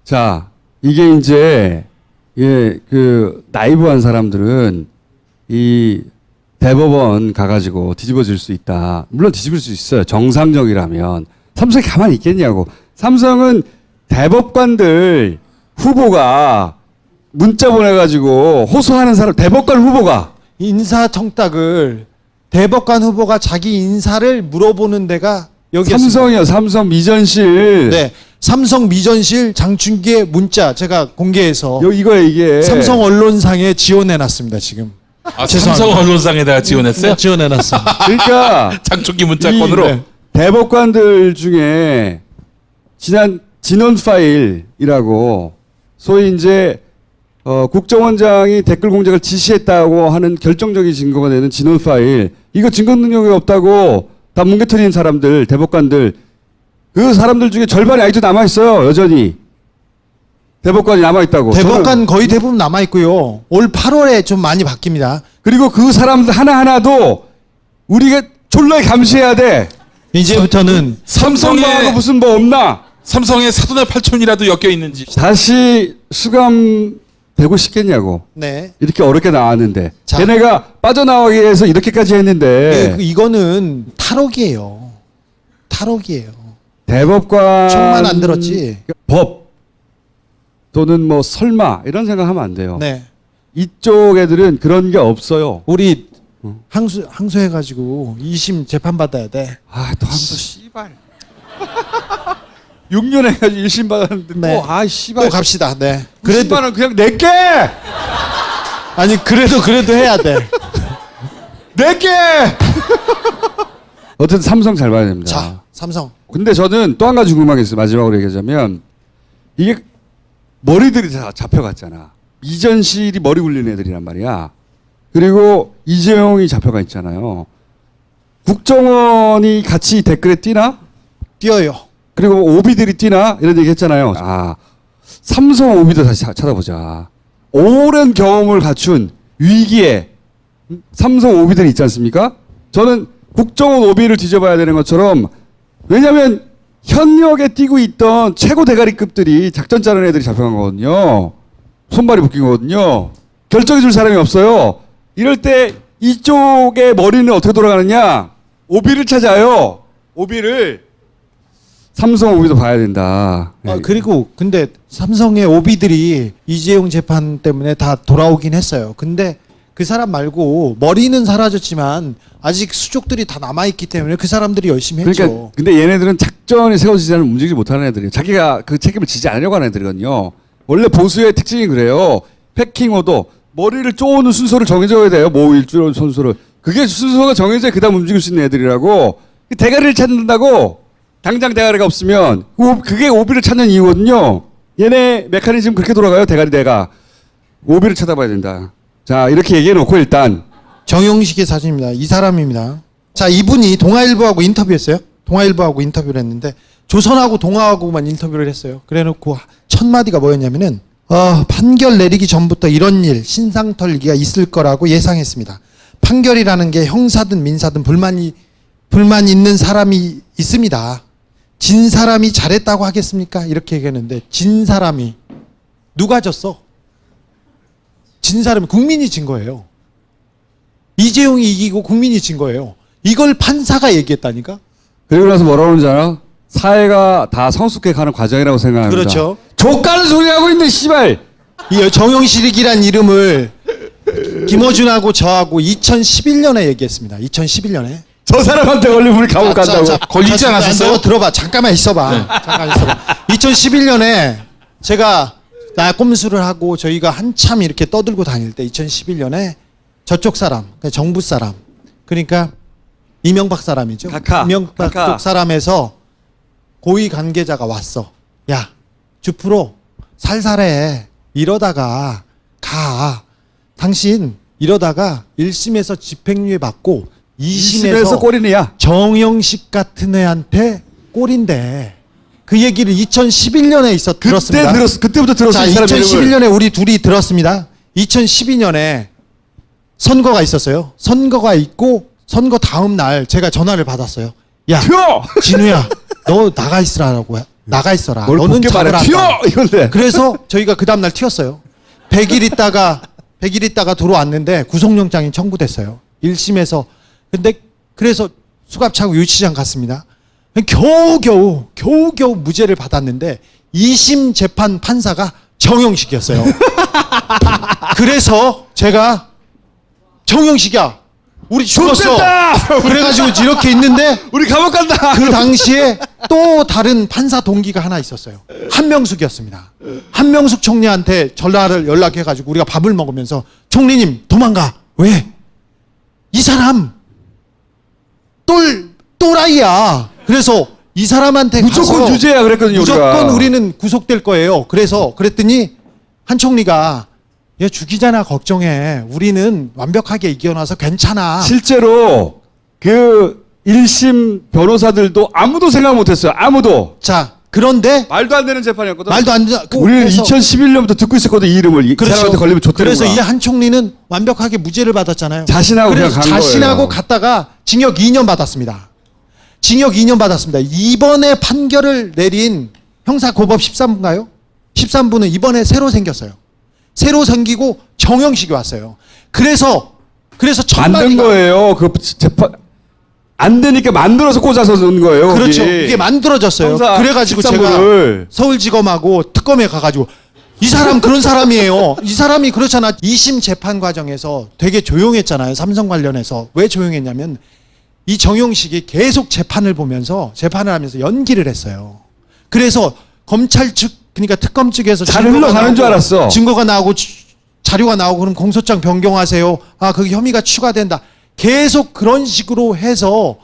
자, 이게 이제 그 나이브한 사람들은 이 대법원 가가지고 뒤집어질 수 있다. 물론 뒤집을 수 있어요. 정상적이라면. 삼성이 가만히 있겠냐고. 삼성은 대법관들 후보가 문자 보내가지고 호소하는 사람, 대법관 후보가 인사청탁을 대법관 후보가 자기 인사를 물어보는 데가 여기였습니다. 삼성이요. 삼성 미전실. 네, 삼성 미전실 장충기의 문자 제가 공개해서 이거예요 이게. 삼성 언론상에 지원해놨습니다 지금. 아, 삼성 언론상에다가 지원했어요? 네, 지원해놨어. 그러니까 장충기 문자권으로. 이 대법관들 중에 지난 진원 파일이라고 소위 이제 국정원장이 댓글 공작을 지시했다고 하는 결정적인 증거가 되는 진원 파일, 이거 증거 능력이 없다고 다 뭉개트리는 사람들, 대법관들, 그 사람들 중에 절반이 아직도 남아 있어요. 여전히 대법관이 남아 있다고. 대법관 거의 대부분 남아 있고요. 올 8월에 좀 많이 바뀝니다. 그리고 그 사람들 하나 하나도 우리가 졸라 감시해야 돼. 이제부터는 삼성하고 무슨 뭐 없나? 삼성의 사돈의 팔촌이라도 엮여 있는지. 다시 수감되고 싶겠냐고. 네. 이렇게 어렵게 나왔는데. 자. 걔네가 빠져나오기 위해서 이렇게까지 했는데. 이거는 탈옥이에요. 탈옥이에요. 대법관. 총만 안 들었지. 법. 또는 뭐 설마 이런 생각하면 안 돼요. 네. 이쪽 애들은 그런 게 없어요. 우리 항소해가지고 2심 재판 받아야 돼. 아, 또 항소 씨발. 6년 해가지고 1심 받았는데 네. 또 씨발 또 갑시다. 네. 90만 원 그냥 낼게. 아니 그래도 해야 돼. 낼게. 어쨌든 삼성 잘 봐야 됩니다. 자, 삼성. 근데 저는 또 한 가지 궁금한 게 있어요. 마지막으로 얘기하자면 이게 머리들이 다 잡혀갔잖아. 이전실이 머리 굴리는 애들이란 말이야. 그리고 이재용이 잡혀가 있잖아요. 국정원이 같이 댓글에 뛰나? 뛰어요. 그리고 오비들이 뛰나? 이런 얘기 했잖아요. 아, 삼성 오비도 다시 찾아보자. 오랜 경험을 갖춘 위기에 삼성 오비들이 있지 않습니까? 저는 국정원 오비를 뒤져봐야 되는 것처럼, 왜냐하면 현역에 뛰고 있던 최고 대가리급들이 작전 짜는 애들이 잡혀간 거거든요. 손발이 묶인 거거든요. 결정해 줄 사람이 없어요. 이럴 때 이쪽의 머리는 어떻게 돌아가느냐? 오비를 찾아요. 오비를. 삼성 오비도 봐야 된다. 그리고 근데 삼성의 오비들이 이재용 재판 때문에 다 돌아오긴 했어요. 근데 그 사람 말고 머리는 사라졌지만 아직 수족들이 다 남아있기 때문에 그 사람들이 열심히 했죠. 그러니까 근데 얘네들은 작전이 세워지지 않으면 움직이지 못하는 애들이에요. 자기가 그 책임을 지지 않으려고 하는 애들이거든요. 원래 보수의 특징이 그래요. 패킹어도 머리를 쪼는 순서를 정해줘야 돼요. 뭐 일주일 순서를. 그게 순서가 정해져야 그다음 움직일 수 있는 애들이라고. 대가리를 찾는다고 당장 대가리가 없으면 그게 오비를 찾는 이유거든요. 얘네 메커니즘 그렇게 돌아가요. 대가리 대가. 오비를 찾아봐야 된다. 자, 이렇게 얘기해놓고 일단 정용식의 사진입니다. 이 사람입니다. 자, 이분이 동아일보하고 인터뷰했어요. 동아일보하고 인터뷰를 했는데 조선하고 동아하고만 인터뷰를 했어요. 그래놓고 첫 마디가 뭐였냐면은 판결 내리기 전부터 이런 일 신상털기가 있을 거라고 예상했습니다. 판결이라는 게 형사든 민사든 불만 있는 사람이 있습니다. 진 사람이 잘했다고 하겠습니까? 이렇게 얘기했는데 진 사람이 누가 졌어? 진 사람이 국민이 진 거예요. 이재용이 이기고 국민이 진 거예요. 이걸 판사가 얘기했다니까? 그리고 나서 뭐라고 그러는지 알아? 사회가 다 성숙해 가는 과정이라고 생각합니다. 그렇죠. 족가는 소리 하고 있네, 씨발. 이 정용실이란 이름을 김어준하고 저하고 2011년에 얘기했습니다. 2011년에. 저 사람한테 걸리면 우리 감옥 간다고. 걸리지 않았었어요? 너 들어봐. 잠깐만 있어봐. 잠깐 있어봐. 2011년에 제가 나 꼼수를 하고 저희가 한참 이렇게 떠들고 다닐 때 2011년에 저쪽 사람, 그러니까 정부 사람, 그러니까 이명박 사람이죠. 이명박 카카. 쪽 사람에서 고위 관계자가 왔어. 야, 주프로 살살해. 이러다가 가. 당신 이러다가 1심에서 집행유예 받고 2심에서 꼬리네야. 정영식 같은 애한테 꼴인데 그 얘기를 2011년에 들었습니다. 그때부터 들었어. 자, 이 사람 2011년에 우리 둘이 들었습니다. 2012년에 선거가 있었어요. 선거가 있고 선거 다음 날 제가 전화를 받았어요. 야, 튀어! 진우야, 너 나가 있으라고 해. 나가 있어라. 뭘 너는 곱게 말해. 잡으라. 튀어! 이건데. 그래서 저희가 그 다음 날 튀었어요. 100일 있다가 들어왔는데 구속영장이 청구됐어요. 1심에서. 근데 그래서 수갑차고 유치장 갔습니다. 겨우겨우 무죄를 받았는데 2심 재판 판사가 정영식이었어요. 그래서 제가 정영식이야, 우리 죽었어. 좋겠다! 그래가지고 이렇게 있는데 우리 감옥 간다. 그 당시에 또 다른 판사 동기가 하나 있었어요. 한명숙이었습니다. 한명숙 총리한테 전화를 연락해가지고 우리가 밥을 먹으면서 총리님 도망가. 왜? 이 사람 또라이야. 그래서 이 사람한테 무조건 가서 유죄야 그랬거든요. 무조건 우리가. 우리는 구속될 거예요. 그래서 그랬더니 한 총리가 얘 죽이잖아, 걱정해. 우리는 완벽하게 이겨놔서 괜찮아. 실제로 그 1심 변호사들도 아무도 생각 못했어요. 아무도. 자, 그런데 말도 안 되는 재판이었거든. 말도 안 돼. 우리는 2011년부터 듣고 있었거든, 이 이름을. 이 사람한테 걸리면 좋다는 그래서 거야. 이 한 총리는 완벽하게 무죄를 받았잖아요. 자신하고 그냥 그래서 간 거예요. 자신하고 갔다가 징역 2년 받았습니다. 징역 2년 받았습니다. 이번에 판결을 내린 형사고법 13부인가요? 13부는 이번에 새로 생겼어요. 새로 생기고 정영식이 왔어요. 그래서 첫 만든 마디가 거예요. 그 재판 안 되니까 만들어서 꽂아서 넣은 거예요. 그렇죠. 거기. 이게 만들어졌어요. 형사 그래가지고 13부를. 제가 서울지검하고 특검에 가가지고 이 사람 그런 사람이에요. 이 사람이 그렇잖아. 2심 재판 과정에서 되게 조용했잖아요. 삼성 관련해서. 왜 조용했냐면 이 정용식이 계속 재판을 하면서 연기를 했어요. 그래서 검찰 측 그러니까 특검 측에서 잘 증거가 흘러가는 줄 나오고, 알았어. 증거가 나오고 자료가 나오고 그럼 공소장 변경하세요. 아, 거기 혐의가 추가된다. 계속 그런 식으로 해서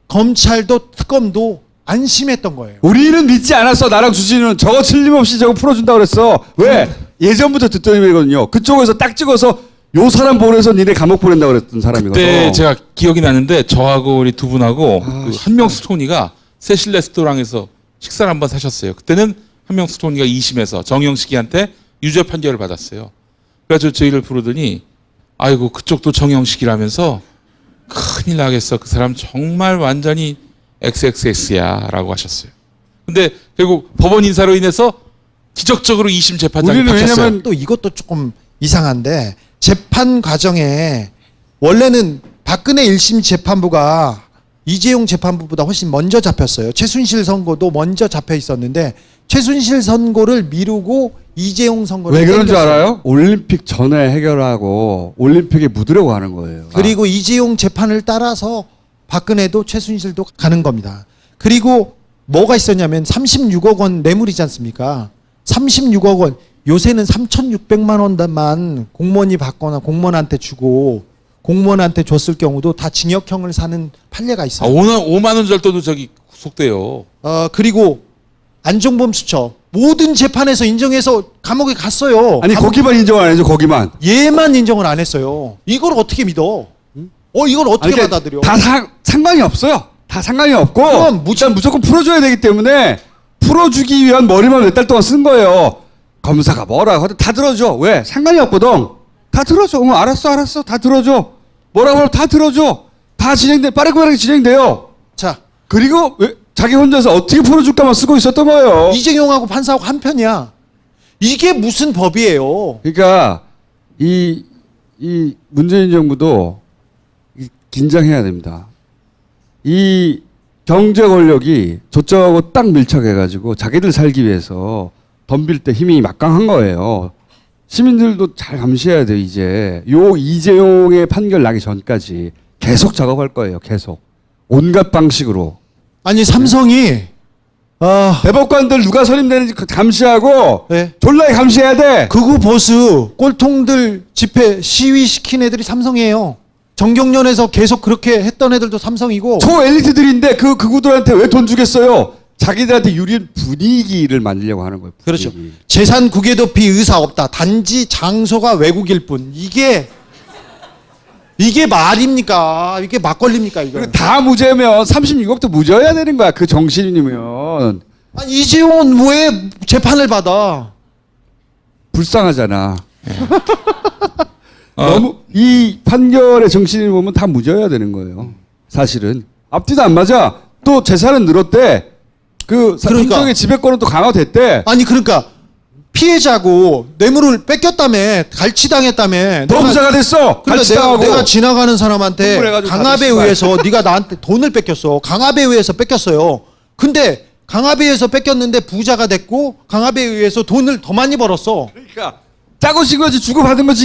검찰도 특검도 안심했던 거예요. 우리는 믿지 않았어. 나랑 주진우는 저거 틀림없이 저거 풀어준다고 그랬어. 왜? 예전부터 듣던 얘기거든요. 그쪽에서 딱 찍어서 요 사람 보내서 니네 감옥 보낸다고 그랬던 사람이거든. 그때 제가 기억이 나는데 저하고 우리 두 분하고 그 한명수 총리가 세실 레스토랑에서 식사를 한번 사셨어요. 그때는 한명수 총리가 2심에서 정영식이한테 유죄 판결을 받았어요. 그래서 저희를 부르더니 아이고 그쪽도 정영식이라면서 큰일 나겠어. 그 사람 정말 완전히 XXX야 라고 하셨어요. 근데 결국 법원 인사로 인해서 기적적으로 2심 재판장이 우리는 바뀌었어요. 왜냐면 또 이것도 조금 이상한데 재판 과정에 원래는 박근혜 1심 재판부가 이재용 재판부보다 훨씬 먼저 잡혔어요. 최순실 선고도 먼저 잡혀 있었는데 최순실 선고를 미루고 이재용 선고를 왜 그런 줄 땡겼어요. 알아요? 올림픽 전에 해결하고 올림픽에 묻으려고 하는 거예요. 그리고 이재용 재판을 따라서 박근혜도 최순실도 가는 겁니다. 그리고 뭐가 있었냐면 36억 원 뇌물이지 않습니까? 36억 원. 요새는 3,600만 원만 공무원이 받거나 공무원한테 주고 공무원한테 줬을 경우도 다 징역형을 사는 판례가 아, 있어요. 5만 원 절도도 저기 구속돼요. 그리고 안종범 수첩 모든 재판에서 인정해서 감옥에 갔어요. 아니 거기만 인정 안 해줘. 거기만. 얘만 인정을 안 했어요. 이걸 어떻게 믿어? 이걸 어떻게 아니, 그러니까 받아들여? 다 상관이 없어요. 다 상관이 없고 그럼 일단 무조건 풀어줘야 되기 때문에 풀어주기 위한 머리만 몇 달 동안 쓴 거예요. 검사가 뭐라고 하든 다 들어줘. 왜? 상관이 없거든. 다 들어줘. 알았어. 다 들어줘. 뭐라고 하면 다 들어줘. 다 진행돼. 빠르게 진행돼요. 자, 그리고 왜 자기 혼자서 어떻게 풀어줄까만 쓰고 있었던 거예요. 이재용하고 판사하고 한 편이야. 이게 무슨 법이에요? 그러니까 이 문재인 정부도 긴장해야 됩니다. 이 경제 권력이 저쪽하고 딱 밀착해가지고 자기들 살기 위해서 덤빌 때 힘이 막강한 거예요. 시민들도 잘 감시해야 돼요. 이제 요 이재용의 판결 나기 전까지 계속 작업할 거예요. 계속 온갖 방식으로. 아니 삼성이 대법관들 누가 선임되는지 감시하고 네. 졸라게 감시해야 돼. 극우 보수 꼴통들 집회 시위 시킨 애들이 삼성이에요. 정경련에서 계속 그렇게 했던 애들도 삼성이고. 초 엘리트들인데 그 그구들한테 왜 돈 주겠어요? 자기들한테 유리한 분위기를 만들려고 하는 거예요. 분위기. 그렇죠. 재산 국외도피 의사 없다. 단지 장소가 외국일 뿐. 이게 말입니까? 이게 막걸리입니까 이거? 그리고 다 무죄면 36억도 무죄여야 되는 거야. 그 정신이면. 아니 이재용은 왜 재판을 받아? 불쌍하잖아. 너무 이 판결의 정신을 보면 다 무죄여야 되는 거예요. 사실은 앞뒤도 안 맞아. 또 재산은 늘었대. 그러니까. 행정의 지배권은 또 강화됐대. 아니 그러니까 피해자고 뇌물을 뺏겼다며 갈취당했다며. 너 부자가 됐어. 그러니까 갈취당하고. 내가 지나가는 사람한테 흥분해가지고 강압에 다들 의해서 네가 나한테 돈을 뺏겼어. 강압에 의해서 뺏겼어요. 근데 강압에 의해서 뺏겼는데 부자가 됐고 강압에 의해서 돈을 더 많이 벌었어. 그러니까 짜고 신 거지 주고받은 거지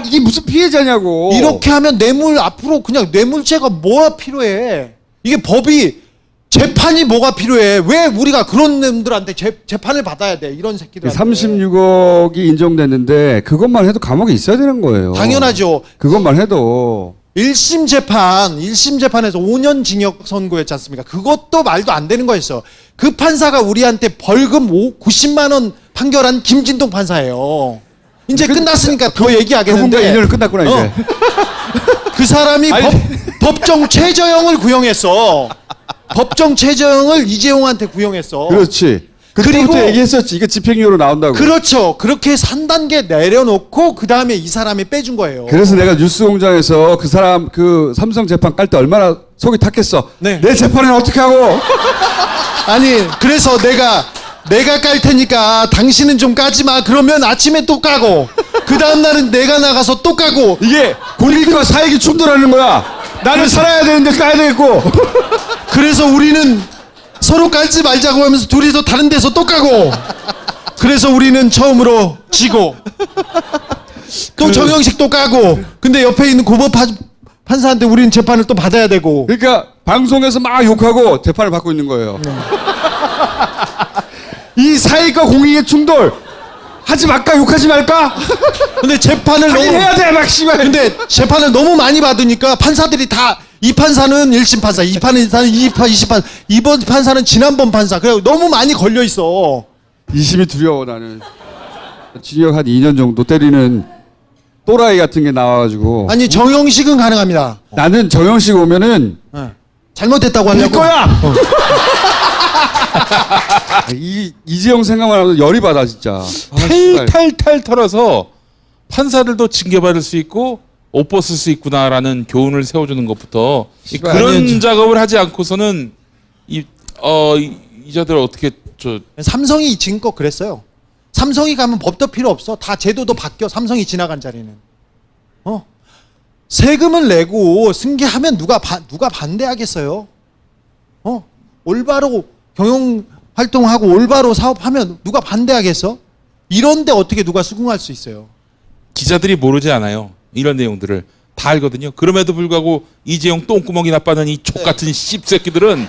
이게 무슨 피해자냐고. 이렇게 하면 뇌물 앞으로 그냥 뇌물죄가 뭐가 필요해? 이게 법이 재판이 뭐가 필요해? 왜 우리가 그런 놈들한테 재판을 받아야 돼? 이런 새끼들한테. 36억이 인정됐는데 그것만 해도 감옥에 있어야 되는 거예요. 당연하죠. 그것만 해도 1심 재판에서 5년 징역 선고했지 않습니까? 그것도 말도 안 되는 거였어. 그 판사가 우리한테 벌금 90만 원 판결한 김진동 판사예요. 이제 끝났으니까 더 얘기하겠는데. 그분과 인연을 끝났구나 이제. 그 사람이 법정 최저형을 구형했어. 법정 최저형을 이재용한테 구형했어. 그렇지. 그때부터 그리고 얘기했었지. 이거 집행유예로 나온다고. 그렇죠. 그렇게 3단계 내려놓고 그 다음에 이 사람이 빼준 거예요. 그래서 내가 뉴스공장에서 그 사람 그 삼성 재판 깔 때 얼마나 속이 탔겠어. 네. 내 재판은 어떻게 하고? 아니 그래서 내가 깔 테니까 당신은 좀 까지 마. 그러면 아침에 또 까고 그 다음 날은 내가 나가서 또 까고. 이게 권리과 사익이 충돌하는 거야. 나는 살아야 되는데 까야 되겠고. 그래서 우리는 서로 깔지 말자고 하면서 둘이서 다른 데서 또 까고. 그래서 우리는 처음으로 지고 또 정영식 또 까고. 근데 옆에 있는 고법 판사한테 우리는 재판을 또 받아야 되고. 그러니까 방송에서 막 욕하고 재판을 받고 있는 거예요. 이 사익과 공익의 충돌 하지 말까 욕하지 말까? 근데 재판을 하긴 해야 돼 막 씨발. 근데 재판을 너무 많이 받으니까 판사들이 다 이 판사는 1심 판사, 이 판사는 2심 판사, 이번 판사는 지난번 판사. 그래 너무 많이 걸려 있어. 2심이 두려워 나는. 징역 한 2년 정도 때리는 또라이 같은 게 나와가지고. 아니 정형식은 가능합니다. 나는 정영식 오면은 잘못했다고 bil 하려고. 거야. 이재용 생각만 하면 열이 받아 진짜. 탈탈탈 털어서 판사들도 징계받을 수 있고 옷 벗을 수 있구나라는 교훈을 세워주는 것부터 씨발, 그런 아니, 작업을 하지 않고서는 이자들 어떻게 삼성이 지금껏 그랬어요. 삼성이 가면 법도 필요 없어. 다 제도도 바뀌어. 삼성이 지나간 자리는. 세금을 내고 승계하면 누가 반대하겠어요? 올바로 경영 활동하고 올바로 사업하면 누가 반대하겠어? 이런데 어떻게 누가 수긍할 수 있어요? 기자들이 모르지 않아요. 이런 내용들을 다 알거든요. 그럼에도 불구하고 이재용 똥구멍이 나빠는 이 족같은 씹새끼들은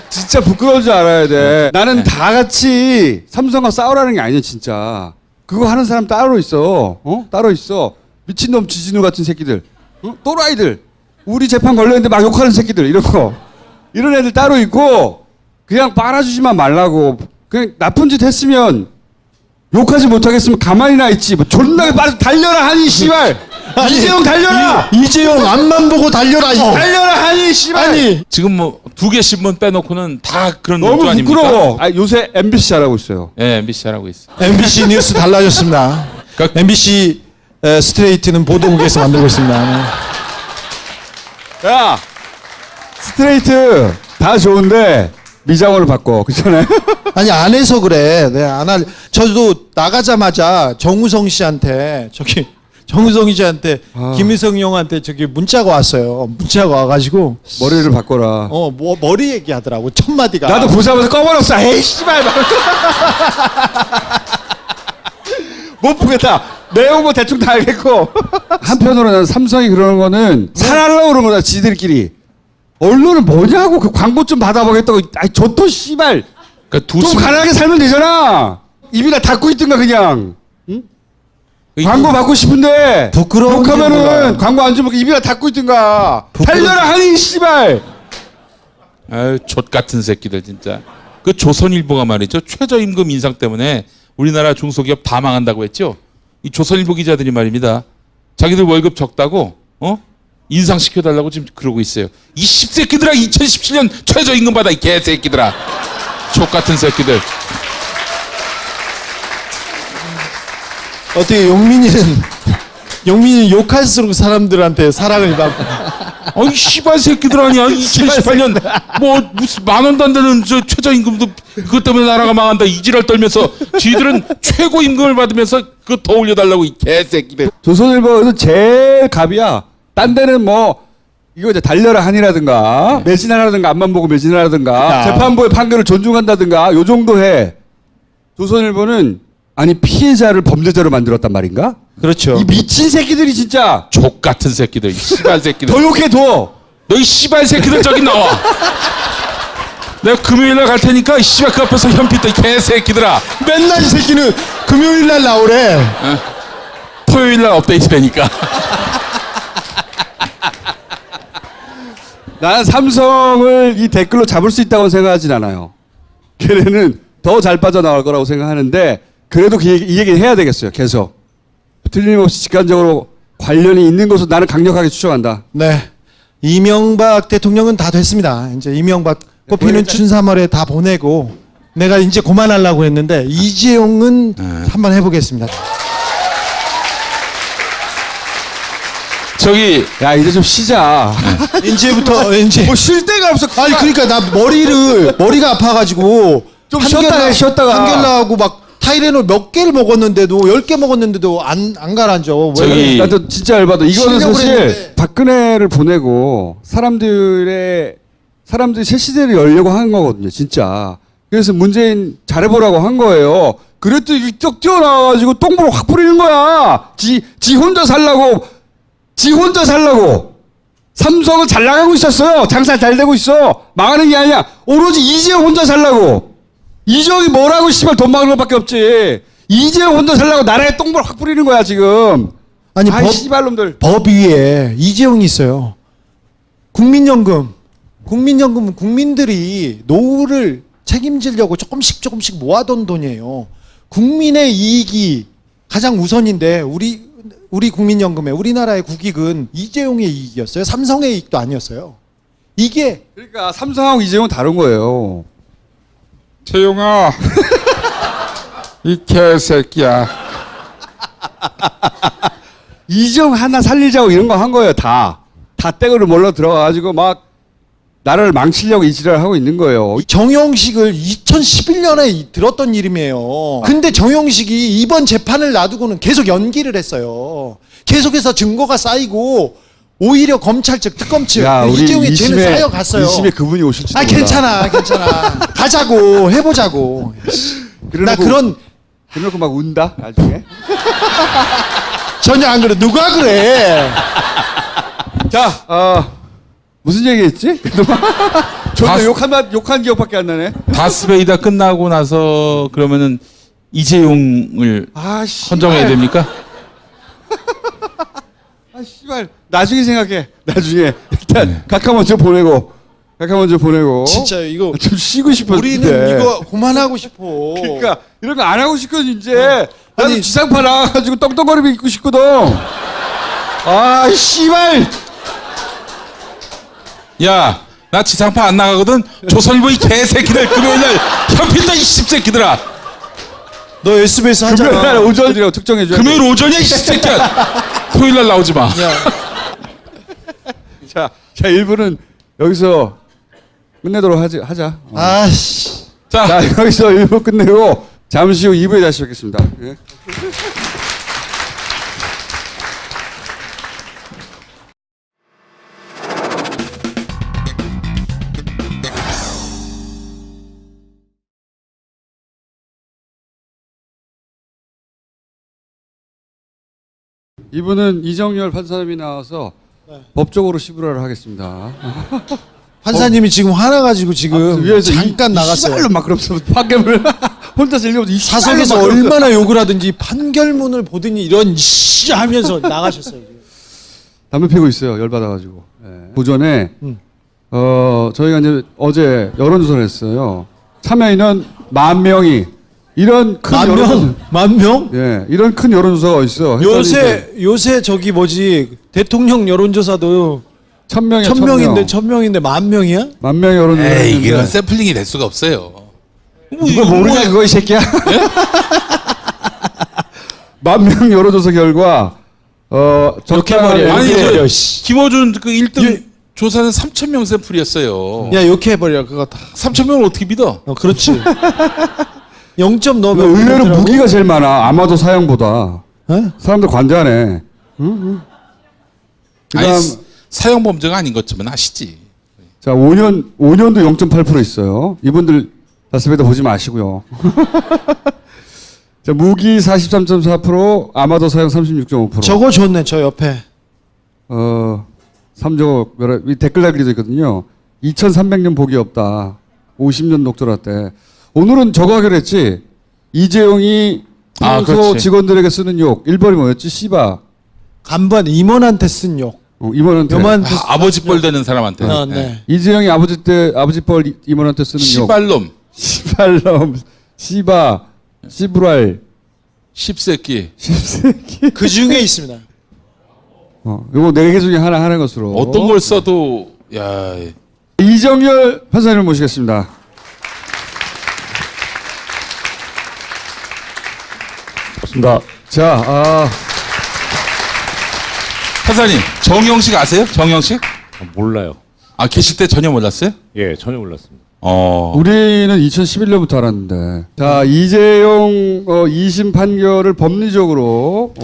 진짜 부끄러운 줄 알아야 돼. 나는 다 같이 삼성과 싸우라는 게 아니야 진짜. 그거 하는 사람 따로 있어. 따로 있어. 미친놈 지진우 같은 새끼들. 또라이들. 우리 재판 걸렸는데 막 욕하는 새끼들 이런 거. 이런 애들 따로 있고 그냥 빨아주지만 말라고. 그냥 나쁜 짓 했으면 욕하지 못하겠으면 가만히나 있지. 뭐 존나게 빨리 달려라 하니 씨발. 이재용 달려라. 이재용 앞만 보고 달려라. 달려라 하니 씨발. 아니 지금 뭐 2개 신문 빼놓고는 다 그런 너무 논조 아닙니까? 부끄러워. 요새 MBC 잘하고 있어요. 네, MBC 잘하고 있어. MBC 뉴스 달라졌습니다. MBC 스트레이트는 보도국에서 만들고 있습니다. 야 스트레이트 다 좋은데 미장원을 바꿔 그렇잖아요. 아니 안 해서 그래. 내가 안 할. 저도 나가자마자 정우성 씨한테 정우성 씨한테 김일성 형한테 문자가 왔어요. 문자가 와가지고 머리를 바꿔라. 뭐 머리 얘기하더라고 첫 마디가. 나도 보자마자 꺼버렸어. 에이 씨발. 못 보겠다. 내용 뭐 대충 다 알겠고. 한편으로 나는 삼성이 그러는 거는 살아나려고 그러는 거다 지들끼리. 언론은 뭐냐고 그 광고 좀 받아보겠다고. 아이 저또 씨발. 그러니까 좀 가난하게 살면 되잖아. 입이나 닫고 있든가 그냥. 광고 받고 싶은데 부끄러운 게 뭐야. 욕하면은 광고 안 주면 입이나 닫고 있든가. 달려라 하니 씨발. 아유 족 같은 새끼들 진짜. 그 조선일보가 말이죠. 최저임금 인상 때문에 우리나라 중소기업 다 망한다고 했죠. 이 조선일보 기자들이 말입니다. 자기들 월급 적다고 인상시켜달라고 지금 그러고 있어요. 이 씹새끼들아 2017년 최저임금 받아 이 개새끼들아. 족같은 새끼들. 어떻게 용민이는 욕할수록 사람들한테 사랑을 받고. 아이 씨발 새끼들 아니야. 2018년 뭐 무슨 만 원도 안 되는 저 최저임금도 그것 때문에 나라가 망한다 이지랄 떨면서 지들은 최고임금을 받으면서 그거 더 올려달라고 이 개새끼들. 조선일보에서 제일 갑이야. 딴 데는 뭐 이거 이제 달려라 한이라든가 매진하라든가 앞만 보고 매진하라든가 재판부의 판결을 존중한다든가 요 정도 해. 조선일보는 아니 피해자를 범죄자로 만들었단 말인가? 그렇죠. 이 미친 새끼들이 진짜 족 같은 새끼들, 이 씨발 새끼들. 더 욕해 더. 너 이 씨발 새끼들 저기 나와. 내가 금요일날 갈 테니까 이 씨발 그 앞에서 현피 떠 이 개새끼들아. 맨날 이 새끼는 금요일날 나오래. 토요일날 업데이트 되니까. 나는 삼성을 이 댓글로 잡을 수 있다고 생각하진 않아요. 걔네는 더 잘 빠져나올 거라고 생각하는데 그래도 이 얘기는 해야 되겠어요. 계속. 틀림없이 직관적으로 관련이 있는 것으로 나는 강력하게 추정한다. 네. 이명박 대통령은 다 됐습니다. 이제 이명박 뽑히는 춘3월에 다 보내고 내가 이제 그만하려고 했는데 이재용은 한번 해보겠습니다. 저기 야 이제 좀 쉬자. 이제부터 이제 뭐 쉴 데가 없어. 아니 그러니까 나 머리가 아파가지고 좀 쉬었다가 한결나하고 막 타이레놀 몇 개를 먹었는데도 10개 먹었는데도 안 가라앉아. 저기 나도 진짜 열받아. 이거는 쉬려고 사실 그랬는데. 박근혜를 보내고 사람들이 새 시대를 열려고 한 거거든요. 진짜. 그래서 문재인 잘해보라고 한 거예요. 그랬더니 뚝 뛰어나와가지고 똥볼 확 뿌리는 거야. 지 혼자 살라고 지 혼자 살라고. 삼성은 잘 나가고 있었어요. 장사 잘 되고 있어. 망하는 게 아니야. 오로지 이재용 혼자 살라고. 이재용이 뭐라고 씨발 돈 막는 것밖에 없지. 이재용 혼자 살라고 나라에 똥볼 확 뿌리는 거야 지금. 아니 아이 씨발놈들. 법 위에 이재용이 있어요. 국민연금은 국민들이 노후를 책임지려고 조금씩 모아둔 돈이에요. 국민의 이익이 가장 우선인데 우리 국민연금의 우리나라의 국익은 이재용의 이익이었어요. 삼성의 이익도 아니었어요. 이게 그러니까 삼성하고 이재용은 다른 거예요. 채용아, 이 개새끼야. 이재용 하나 살리자고 이런 거 한 거예요. 다 떼거를 몰러 들어가가지고 막 나라를 망치려고 이 지랄을 하고 있는 거예요. 정영식을 2011년에 들었던 이름이에요. 근데 정영식이 이번 재판을 놔두고는 계속 연기를 했어요. 계속해서 증거가 쌓이고 오히려 검찰 측 특검 측 이재용의 죄는 쌓여갔어요. 2심에 그분이 오실지도 몰라. 괜찮아. 가자고 해보자고. 나 그래놓고 막 운다 나중에. 전혀 안 그래. 누가 그래? 자, 무슨 얘기했지? 저도 욕한 기억밖에 안 나네. 다스베이다 끝나고 나서 그러면은 이재용을 헌정해야 됩니까? 씨발. 나중에 생각해. 나중에 일단 각하 먼저 보내고. 진짜 이거 좀 쉬고 싶었는데. 우리는 이거 그만하고 싶어. 그러니까 이런 거 안 하고 싶거든 이제. 나도 지상파 나가가지고 떵떵거리며 있고 싶거든. 아 씨발. 야, 나 지상파 안 나가거든. 조선일보 이 개새끼들 금요일날 현필다 이 씹새끼들아. 너 SBS 금요일 날 하잖아. 오전이라고 특정해줘. 금요일 오전이야 이 씹새끼야. 토요일날 나오지 마. 자 1부는 여기서 끝내도록 하자. 아씨. 자 여기서 1부 끝내고 잠시 후 2부에 다시 뵙겠습니다. 예. 이분은 이정열 판사님이 나와서 법적으로 시부라를 하겠습니다. 판사님이 지금 화나가지고 지금 위에서 잠깐 나갔어요. 씨발로 막 그러면서 판결을 혼자서 읽으면서 사석에서 얼마나 욕을 하든지 판결문을 보더니 이런 씨 하면서 나가셨어요. 담배 피고 있어요. 열받아가지고. 오전에 저희가 이제 어제 여론조사를 했어요. 참여인은 10,000명이 이런 큰 여론조사, 10,000명? 예, 이런 큰 여론조사가 있어. 요새 저기 뭐지 대통령 여론조사도 1,000명이야. 1,000명인데 10,000명이야? 10,000명 여론조사. 에이, 이건 샘플링이 될 수가 없어요. 누가 모르냐 그거 이 새끼야. 10,000명 여론조사 결과 욕해버려. 아니, 욕해버려. 김어준 그 1등 조사는 3,000명 샘플이었어요. 야 욕해버려 그거 다. 3,000명을 어떻게 믿어? 그렇지. 0점 넣으면 의외로 무기가 제일 많아. 아마도 사형보다. 사람들 관대하네. 아니, 사형 범죄가 아닌 것쯤은 아시지. 자, 5년도 0.8% 있어요. 이분들 다스베이다 보지 마시고요. 자, 무기 43.4%, 아마도 사형 36.5%. 저거 좋네 저 옆에. 3조 이 댓글 달기도 있거든요. 2,300년 복이 없다. 50년 녹조라 때. 오늘은 저거 하기로 했지. 이재용이 평소 직원들에게 쓰는 욕. 1번이 뭐였지? 씨바. 간반 임원한테 쓴 욕. 임원한테. 아버지 뻘 되는 사람한테. 네. 이재용이 아버지 뻘 임원한테 쓰는 욕. 시발놈. 시발놈. 씨바. 씨브랄. 십새끼. 그 중에 있습니다. 요거 4개 중에 하나 하는 것으로. 어떤 걸 써도 야. 이정열 판사님을 모시겠습니다. 맞습니다. 자, 판사님, 정영식 아세요? 정영식? 몰라요. 아, 계실 때 전혀 몰랐어요? 예, 전혀 몰랐습니다. 우리는 2011년부터 알았는데. 자, 이재용 2심 판결을 법리적으로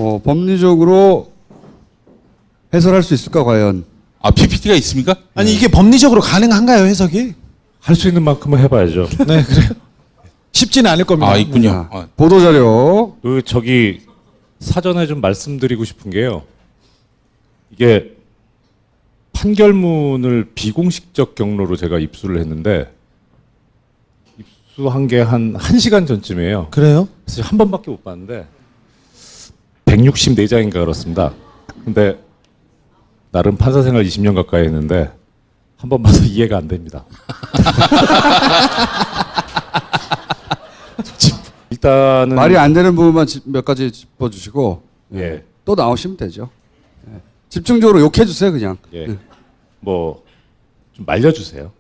해설할 수 있을까, 과연? 아, PPT가 있습니까? 아니 이게 법리적으로 가능한가요 해석이? 할 수 있는 만큼은 해봐야죠. 네 그래. 쉽지는 않을 겁니다. 아, 있군요. 보도자료. 저기 사전에 좀 말씀드리고 싶은 게요. 이게 판결문을 비공식적 경로로 제가 입수를 했는데 입수한 게 한 1시간 전쯤이에요. 그래요? 그래서 한 번밖에 못 봤는데 164장인가 그렇습니다. 근데 나름 판사 생활 20년 가까이 했는데 한 번 봐서 이해가 안 됩니다. 일단은 말이 안 되는 부분만 몇 가지 짚어주시고 예. 또 나오시면 되죠. 예. 집중적으로 욕해주세요 그냥. 예. 뭐 좀 말려주세요.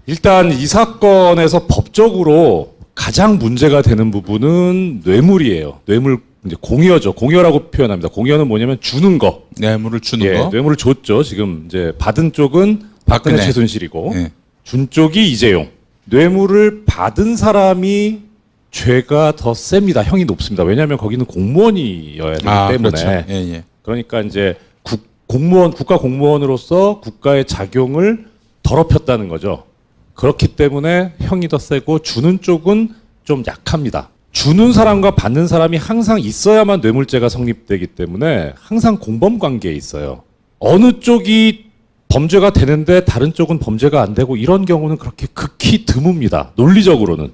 일단 이 사건에서 법적으로 가장 문제가 되는 부분은 뇌물이에요. 뇌물 이제 공여죠. 공여라고 표현합니다. 공여는 뭐냐면 주는 거. 뇌물을 주는 예, 거. 뇌물을 줬죠. 지금 이제 받은 쪽은 박근혜 최순실이고 예. 준 쪽이 이재용. 뇌물을 받은 사람이 죄가 더 셉니다. 형이 높습니다. 왜냐하면 거기는 공무원이어야 되기 때문에. 그렇죠. 예, 예. 그러니까 이제 국가 공무원으로서 국가의 작용을 더럽혔다는 거죠. 그렇기 때문에 형이 더 세고 주는 쪽은 좀 약합니다. 주는 사람과 받는 사람이 항상 있어야만 뇌물죄가 성립되기 때문에 항상 공범 관계에 있어요. 어느 쪽이 범죄가 되는데 다른 쪽은 범죄가 안 되고 이런 경우는 그렇게 극히 드뭅니다. 논리적으로는.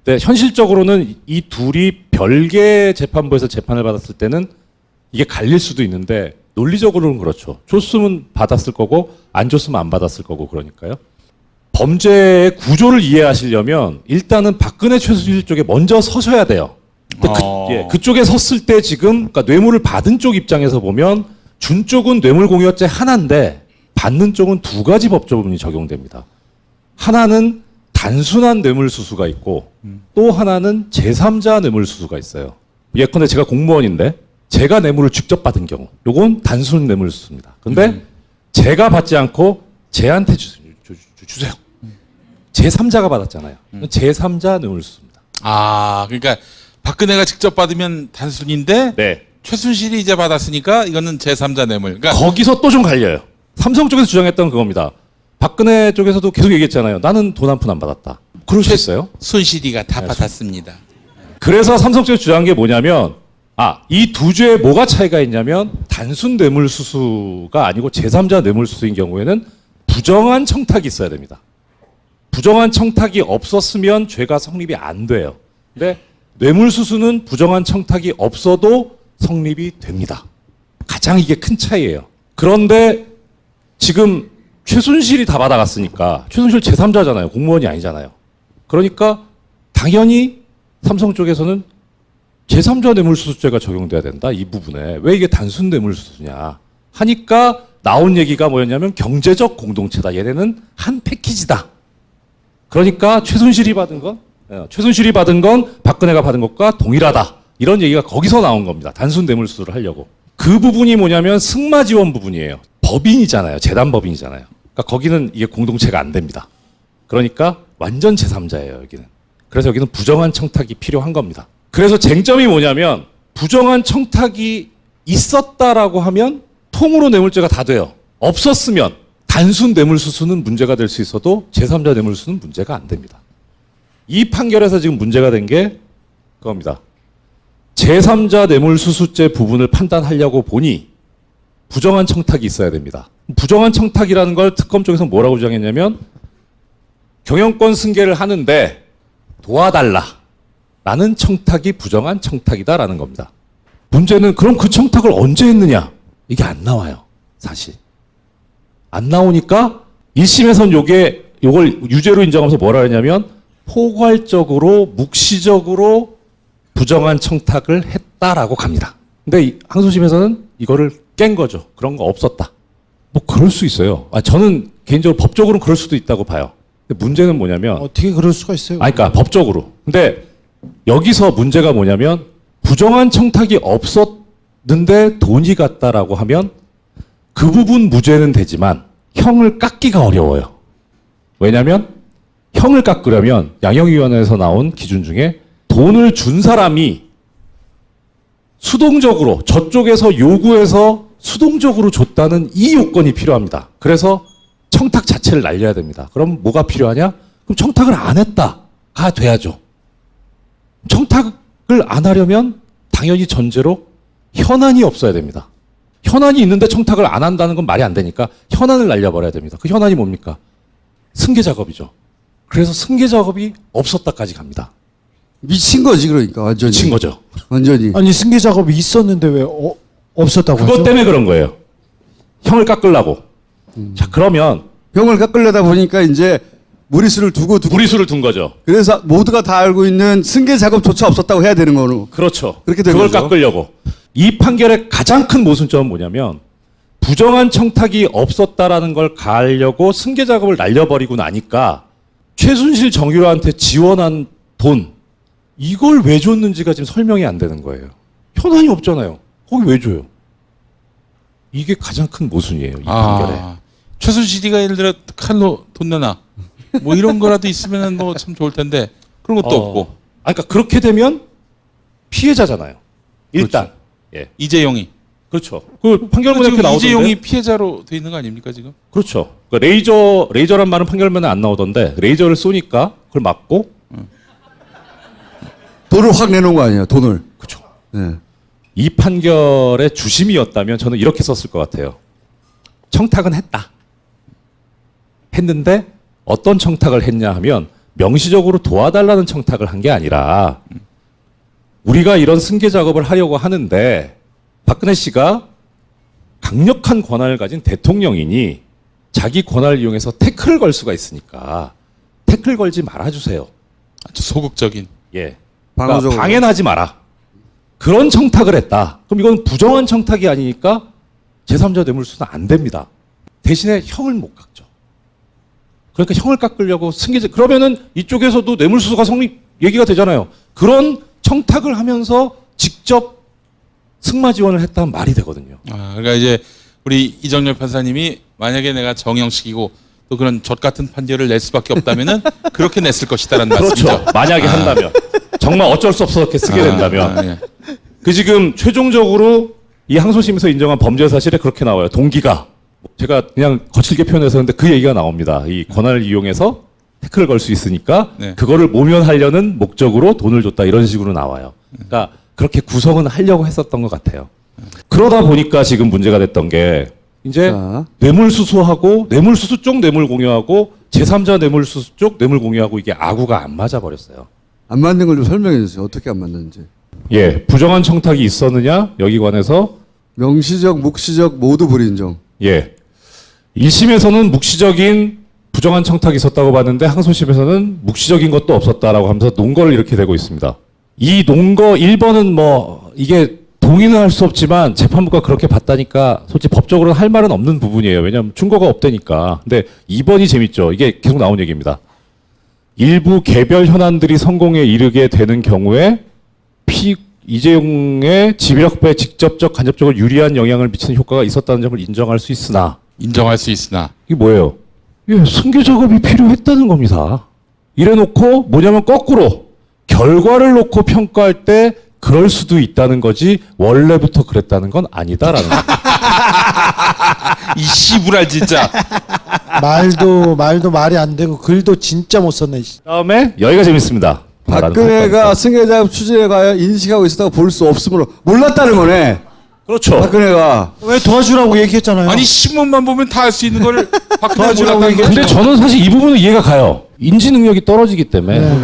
근데 현실적으로는 이 둘이 별개 재판부에서 재판을 받았을 때는 이게 갈릴 수도 있는데 논리적으로는 그렇죠. 줬으면 받았을 거고 안 줬으면 안 받았을 거고 그러니까요. 범죄의 구조를 이해하시려면 일단은 박근혜 최순실 쪽에 먼저 서셔야 돼요. 근데 그쪽에 섰을 때 지금 그러니까 뇌물을 받은 쪽 입장에서 보면 준 쪽은 뇌물공여죄 하나인데 받는 쪽은 두 가지 법조문이 적용됩니다. 하나는 단순한 뇌물수수가 있고 또 하나는 제3자 뇌물수수가 있어요. 예컨대 제가 공무원인데 제가 뇌물을 직접 받은 경우 요건 단순 뇌물수수입니다. 근데 제가 받지 않고 쟤한테 주세요. 제3자가 받았잖아요. 제3자 뇌물수수입니다. 그러니까 박근혜가 직접 받으면 단순인데 네. 최순실이 이제 받았으니까 이거는 제3자 뇌물. 그러니까 거기서 또 좀 갈려요. 삼성 쪽에서 주장했던 그겁니다. 박근혜 쪽에서도 계속 얘기했잖아요. 나는 돈 한 푼 안 받았다. 그럴 수 있어요? 손실이가 다 받았습니다. 그래서 삼성 쪽에서 주장한 게 뭐냐면 이 두 죄에 뭐가 차이가 있냐면 단순 뇌물수수가 아니고 제3자 뇌물수수인 경우에는 부정한 청탁이 있어야 됩니다. 부정한 청탁이 없었으면 죄가 성립이 안 돼요. 근데 뇌물수수는 부정한 청탁이 없어도 성립이 됩니다. 가장 이게 큰 차이예요. 그런데 지금 최순실이 다 받아갔으니까 최순실 제3자잖아요. 공무원이 아니잖아요. 그러니까 당연히 삼성 쪽에서는 제3자 뇌물수수죄가 적용돼야 된다. 이 부분에. 왜 이게 단순 뇌물수수냐 하니까 나온 얘기가 뭐였냐면 경제적 공동체다. 얘네는 한 패키지다. 그러니까 최순실이 받은 건 박근혜가 받은 것과 동일하다. 이런 얘기가 거기서 나온 겁니다. 단순 뇌물수수를 하려고. 그 부분이 뭐냐면 승마 지원 부분이에요. 법인이잖아요. 재단 법인이잖아요. 그러니까 거기는 이게 공동체가 안 됩니다. 그러니까 완전 제3자예요, 여기는. 그래서 여기는 부정한 청탁이 필요한 겁니다. 그래서 쟁점이 뭐냐면 부정한 청탁이 있었다라고 하면 통으로 뇌물죄가 다 돼요. 없었으면 단순 뇌물수수는 문제가 될 수 있어도 제3자 뇌물수수는 문제가 안 됩니다. 이 판결에서 지금 문제가 된 게 그겁니다. 제3자 뇌물수수죄 부분을 판단하려고 보니 부정한 청탁이 있어야 됩니다. 부정한 청탁이라는 걸 특검 쪽에서 뭐라고 주장했냐면 경영권 승계를 하는데 도와달라 라는 청탁이 부정한 청탁이다라는 겁니다. 문제는 그럼 그 청탁을 언제 했느냐? 이게 안 나와요. 사실. 안 나오니까 1심에선 요걸 유죄로 인정하면서 뭐라 하냐면 포괄적으로 묵시적으로 부정한 청탁을 했다라고 갑니다. 근데 항소심에서는 이거를 깬 거죠. 그런 거 없었다. 뭐 그럴 수 있어요. 저는 개인적으로 법적으로는 그럴 수도 있다고 봐요. 근데 문제는 뭐냐면 어떻게 그럴 수가 있어요? 그러니까 법적으로. 근데 여기서 문제가 뭐냐면 부정한 청탁이 없었는데 돈이 갔다라고 하면 그 부분 무죄는 되지만 형을 깎기가 어려워요. 왜냐하면 형을 깎으려면 양형위원회에서 나온 기준 중에 돈을 준 사람이 수동적으로 저쪽에서 요구해서 수동적으로 줬다는 이 요건이 필요합니다. 그래서 청탁 자체를 날려야 됩니다. 그럼 뭐가 필요하냐? 그럼 청탁을 안 했다가 돼야죠. 청탁을 안 하려면 당연히 전제로 현안이 없어야 됩니다. 현안이 있는데 청탁을 안 한다는 건 말이 안 되니까 현안을 날려버려야 됩니다. 그 현안이 뭡니까? 승계 작업이죠. 그래서 승계 작업이 없었다까지 갑니다. 미친 거지 그러니까 완전히. 미친 거죠. 완전히. 아니 승계 작업이 있었는데 왜 없었다고 그것 하죠? 때문에 그런 거예요. 형을 깎으려고. 자, 그러면 병을 깎으려다 보니까 이제 무리수를 두고 무리수를 둔 거죠. 그래서 모두가 다 알고 있는 승계 작업조차 없었다고 해야 되는 거로. 그렇죠. 그렇게 된 그걸 거죠. 깎으려고. 이 판결의 가장 큰 모순점은 뭐냐면 부정한 청탁이 없었다라는 걸 가하려고 승계 작업을 날려버리고 나니까 최순실 정유라한테 지원한 돈 이걸 왜 줬는지가 지금 설명이 안 되는 거예요. 현안이 없잖아요. 거기 왜 줘요? 이게 가장 큰 모순이에요. 이 판결에. 최순실이가 예를 들어 칼로 돈 내놔. 뭐 이런 거라도 있으면 뭐 참 좋을 텐데 그런 것도 없고. 그러니까 그렇게 되면 피해자잖아요. 일단. 그렇죠. 예. 이제용이. 그렇죠. 그 판결문에 지금 이렇게 나오던데. 이제용이 피해자로 돼 있는 거 아닙니까 지금? 그렇죠. 그 레이저란 말은 판결문에 안 나오던데 레이저를 쏘니까 그걸 맞고 돈을 확 내놓은 거 아니에요. 돈을. 그렇죠. 네. 이 판결의 주심이었다면 저는 이렇게 썼을 것 같아요. 청탁은 했다. 했는데 어떤 청탁을 했냐 하면 명시적으로 도와달라는 청탁을 한 게 아니라 우리가 이런 승계 작업을 하려고 하는데 박근혜 씨가 강력한 권한을 가진 대통령이니 자기 권한을 이용해서 태클을 걸 수가 있으니까 태클 걸지 말아주세요. 아주 소극적인. 예. 방어적으로. 그러니까 방해하지 마라. 그런 청탁을 했다. 그럼 이건 부정한 청탁이 아니니까 제3자 뇌물수수는 안 됩니다. 대신에 형을 못 깎죠. 그러니까 형을 깎으려고 승계자 그러면은 이쪽에서도 뇌물수수가 얘기가 되잖아요. 그런 청탁을 하면서 직접 승마 지원을 했다면 말이 되거든요. 그러니까 이제 우리 이정렬 판사님이 만약에 내가 정형식이고 또 그런 젖 같은 판결을 낼 수밖에 없다면은 그렇게 냈을 것이다라는 그렇죠. 말씀이죠. 만약에 한다면 정말 어쩔 수 없어 이렇게 쓰게 된다면 예. 그 지금 최종적으로 이 항소심에서 인정한 범죄 사실에 그렇게 나와요. 동기가 제가 그냥 거칠게 표현해서 근데 그 얘기가 나옵니다. 이 권한을 이용해서 태클을 걸 수 있으니까 네. 그거를 모면하려는 목적으로 돈을 줬다 이런 식으로 나와요. 그러니까 그렇게 구성은 하려고 했었던 것 같아요. 그러다 보니까 지금 문제가 됐던 게 이제 자. 뇌물수수하고 뇌물수수 쪽 뇌물 공유하고 제3자 뇌물수수 쪽 뇌물 공유하고 이게 아구가 안 맞아 버렸어요. 안 맞는 걸 좀 설명해 주세요. 어떻게 안 맞는지. 예, 부정한 청탁이 있었느냐 여기 관해서 명시적, 묵시적 모두 불인정. 예, 1심에서는 묵시적인 부정한 청탁이 있었다고 봤는데 항소심에서는 묵시적인 것도 없었다라고 하면서 논거를 이렇게 되고 있습니다. 이 논거 1번은 뭐 이게 동의는 할 수 없지만 재판부가 그렇게 봤다니까 솔직히 법적으로는 할 말은 없는 부분이에요. 왜냐하면 증거가 없다니까. 근데 2번이 재밌죠. 이게 계속 나온 얘기입니다. 일부 개별 현안들이 성공에 이르게 되는 경우에 이재용의 지배력배에 직접적 간접적으로 유리한 영향을 미치는 효과가 있었다는 점을 인정할 수 있으나 인정할 수 있으나 이게 뭐예요? 예, 승계 작업이 필요했다는 겁니다. 이래놓고 뭐냐면 거꾸로 결과를 놓고 평가할 때 그럴 수도 있다는 거지 원래부터 그랬다는 건 아니다라는 거예요. 이 씨부랄 진짜. 말도 말이 안 되고 글도 진짜 못 썼네. 다음에 여기가 재밌습니다. 박근혜가 승계 작업 추진에 가야 인식하고 있었다고 볼 수 없으므로 몰랐다는 거네. 그렇죠. 박근혜가. 왜 도와주라고 얘기했잖아요. 아니 신문만 보면 다 알 수 있는 거를 박근혜 도와주라고 몰랐다는 얘기했죠. 근데 저는 사실 이 부분은 이해가 가요. 인지 능력이 떨어지기 때문에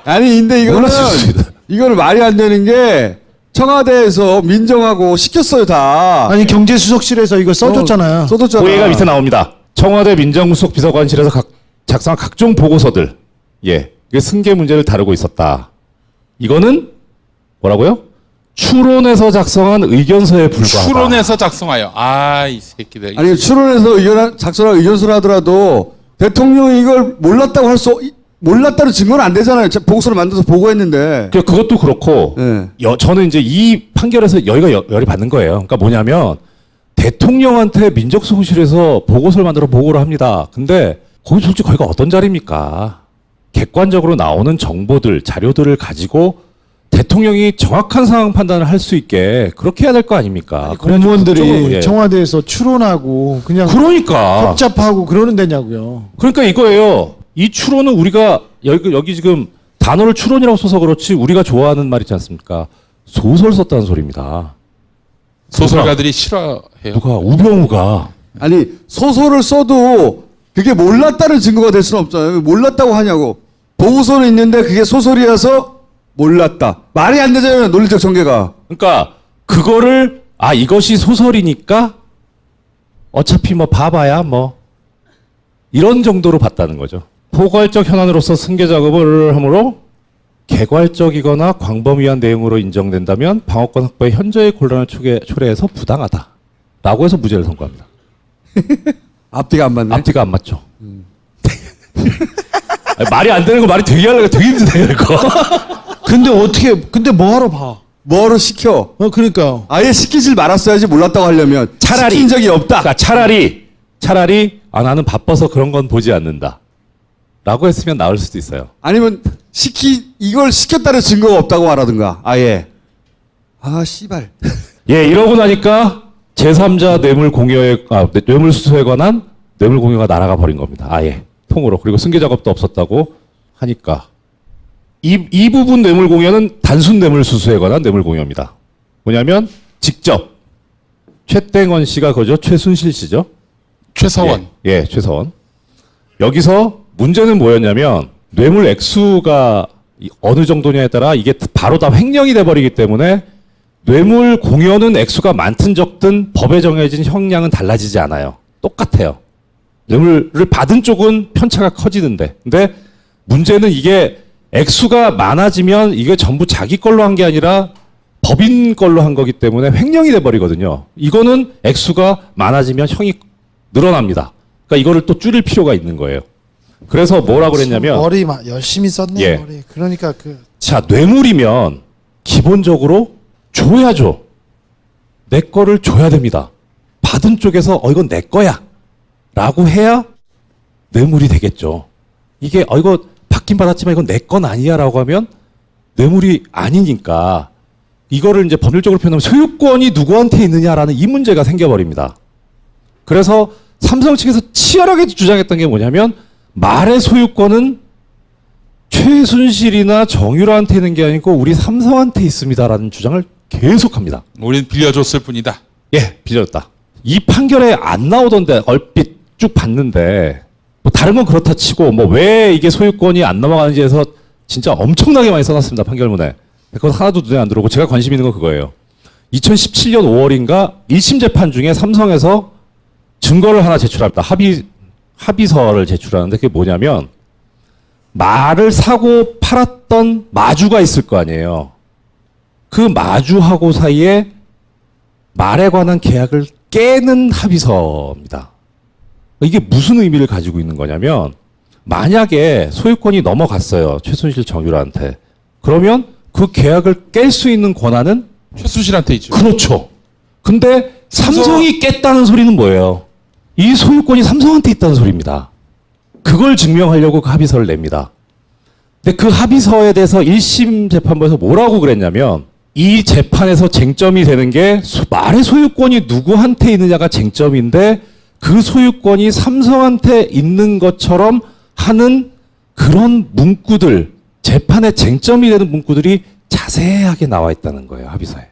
아니 근데 이거는 몰랐을 수 있습니다. 이거는 말이 안 되는 게 청와대에서 민정하고 시켰어요 다. 아니 경제수석실에서 이거 써줬잖아요. 써줬잖아. 고의가 밑에 나옵니다. 청와대 민정수석 비서관실에서 작성한 각종 보고서들, 예, 이게 승계 문제를 다루고 있었다. 이거는 뭐라고요? 추론해서 작성한 의견서에 불과하다. 추론해서 작성하여. 이 새끼들. 아니 추론해서 작성한 의견서를 하더라도 대통령이 이걸 몰랐다고 몰랐다는 증거는 안 되잖아요. 보고서를 만들어서 보고했는데. 그것도 그렇고 네. 저는 이제 이 판결에서 여기가 열이 받는 거예요. 그러니까 뭐냐면 대통령한테 민정수석실에서 보고서를 만들어 보고를 합니다. 근데 거기 솔직히 거기가 어떤 자리입니까? 객관적으로 나오는 정보들, 자료들을 가지고 대통령이 정확한 상황 판단을 할 수 있게 그렇게 해야 될 거 아닙니까? 공무원들이 국정으로, 예. 청와대에서 추론하고 그냥 그러니까 복잡하고 그러는 데냐고요. 그러니까 이거예요. 이 추론은 우리가 여기 지금 단어를 추론이라고 써서 그렇지 우리가 좋아하는 말 있지 않습니까? 소설 썼다는 소리입니다. 소설가들이 싫어해요. 누가 우병우가 아니 소설을 써도 그게 몰랐다는 증거가 될 수는 없잖아요. 왜 몰랐다고 하냐고. 보고서는 있는데 그게 소설이라서 몰랐다. 말이 안 되잖아요. 논리적 전개가. 그러니까 그거를 이것이 소설이니까 어차피 뭐 봐봐야 뭐 이런 정도로 봤다는 거죠. 포괄적 현안으로서 승계 작업을 하므로 개괄적이거나 광범위한 내용으로 인정된다면 방어권 확보에 현저히 곤란을 초래해서 부당하다라고 해서 무죄를 선고합니다. 앞뒤가 안 맞네. 앞뒤가 안 맞죠. 아니, 말이 안 되는 거 말이 되게 하려고 되게 힘드네요 이거. 근데 뭐하러 봐? 뭐로 시켜? 그러니까. 아예 시키질 말았어야지 몰랐다고 하려면 차라리 시킨 적이 없다. 그러니까 차라리 나는 바빠서 그런 건 보지 않는다. 라고 했으면 나을 수도 있어요. 아니면 이걸 시켰다는 증거가 없다고 말하든가. 아예. 씨발. 예, 이러고 나니까 제3자 뇌물 공여에 뇌물 수수에 관한 뇌물 공여가 날아가 버린 겁니다. 아예 통으로. 그리고 승계 작업도 없었다고 하니까 이 부분 뇌물 공여는 단순 뇌물 수수에 관한 뇌물 공여입니다. 뭐냐면 직접 최땡원 씨가 그죠? 최순실 씨죠? 최서원. 예, 최서원. 여기서 문제는 뭐였냐면 뇌물 액수가 어느 정도냐에 따라 이게 바로 다 횡령이 돼버리기 때문에 뇌물 공여는 액수가 많든 적든 법에 정해진 형량은 달라지지 않아요. 똑같아요. 뇌물을 받은 쪽은 편차가 커지는데. 근데 문제는 이게 액수가 많아지면 이게 전부 자기 걸로 한 게 아니라 법인 걸로 한 거기 때문에 횡령이 돼버리거든요. 이거는 액수가 많아지면 형이 늘어납니다. 그러니까 이거를 또 줄일 필요가 있는 거예요. 그래서 뭐라 그랬냐면 머리 열심히 썼네. 예. 머리. 그러니까 자, 뇌물이면 기본적으로 줘야죠. 내 거를 줘야 됩니다. 받은 쪽에서 이건 내 거야 라고 해야 뇌물이 되겠죠. 이게 이거 받긴 받았지만 이건 내 건 아니야 라고 하면 뇌물이 아니니까 이거를 이제 법률적으로 표현하면 소유권이 누구한테 있느냐라는 이 문제가 생겨버립니다. 그래서 삼성 측에서 치열하게 주장했던 게 뭐냐면 말의 소유권은 최순실이나 정유라한테 있는 게 아니고 우리 삼성한테 있습니다라는 주장을 계속합니다. 우리는 빌려줬을 뿐이다. 예, 빌렸다. 이 판결에 안 나오던데 얼핏 쭉 봤는데 뭐 다른 건 그렇다 치고 뭐 왜 이게 소유권이 안 넘어가는지에서 진짜 엄청나게 많이 써놨습니다. 판결문에. 그건 하나도 눈에 안 들어오고 제가 관심 있는 건 그거예요. 2017년 5월인가 1심 재판 중에 삼성에서 증거를 하나 제출합니다. 합의서를 제출하는데 그게 뭐냐면 말을 사고 팔았던 마주가 있을 거 아니에요. 그 마주하고 사이에 말에 관한 계약을 깨는 합의서입니다. 이게 무슨 의미를 가지고 있는 거냐면 만약에 소유권이 넘어갔어요. 최순실 정유라한테. 그러면 그 계약을 깰 수 있는 권한은 최순실한테 있죠. 그렇죠. 근데 삼성이 깼다는 소리는 뭐예요? 이 소유권이 삼성한테 있다는 소리입니다. 그걸 증명하려고 그 합의서를 냅니다. 근데 그 합의서에 대해서 1심 재판부에서 뭐라고 그랬냐면 이 재판에서 쟁점이 되는 게 말의 소유권이 누구한테 있느냐가 쟁점인데 그 소유권이 삼성한테 있는 것처럼 하는 그런 문구들, 재판의 쟁점이 되는 문구들이 자세하게 나와 있다는 거예요, 합의서에.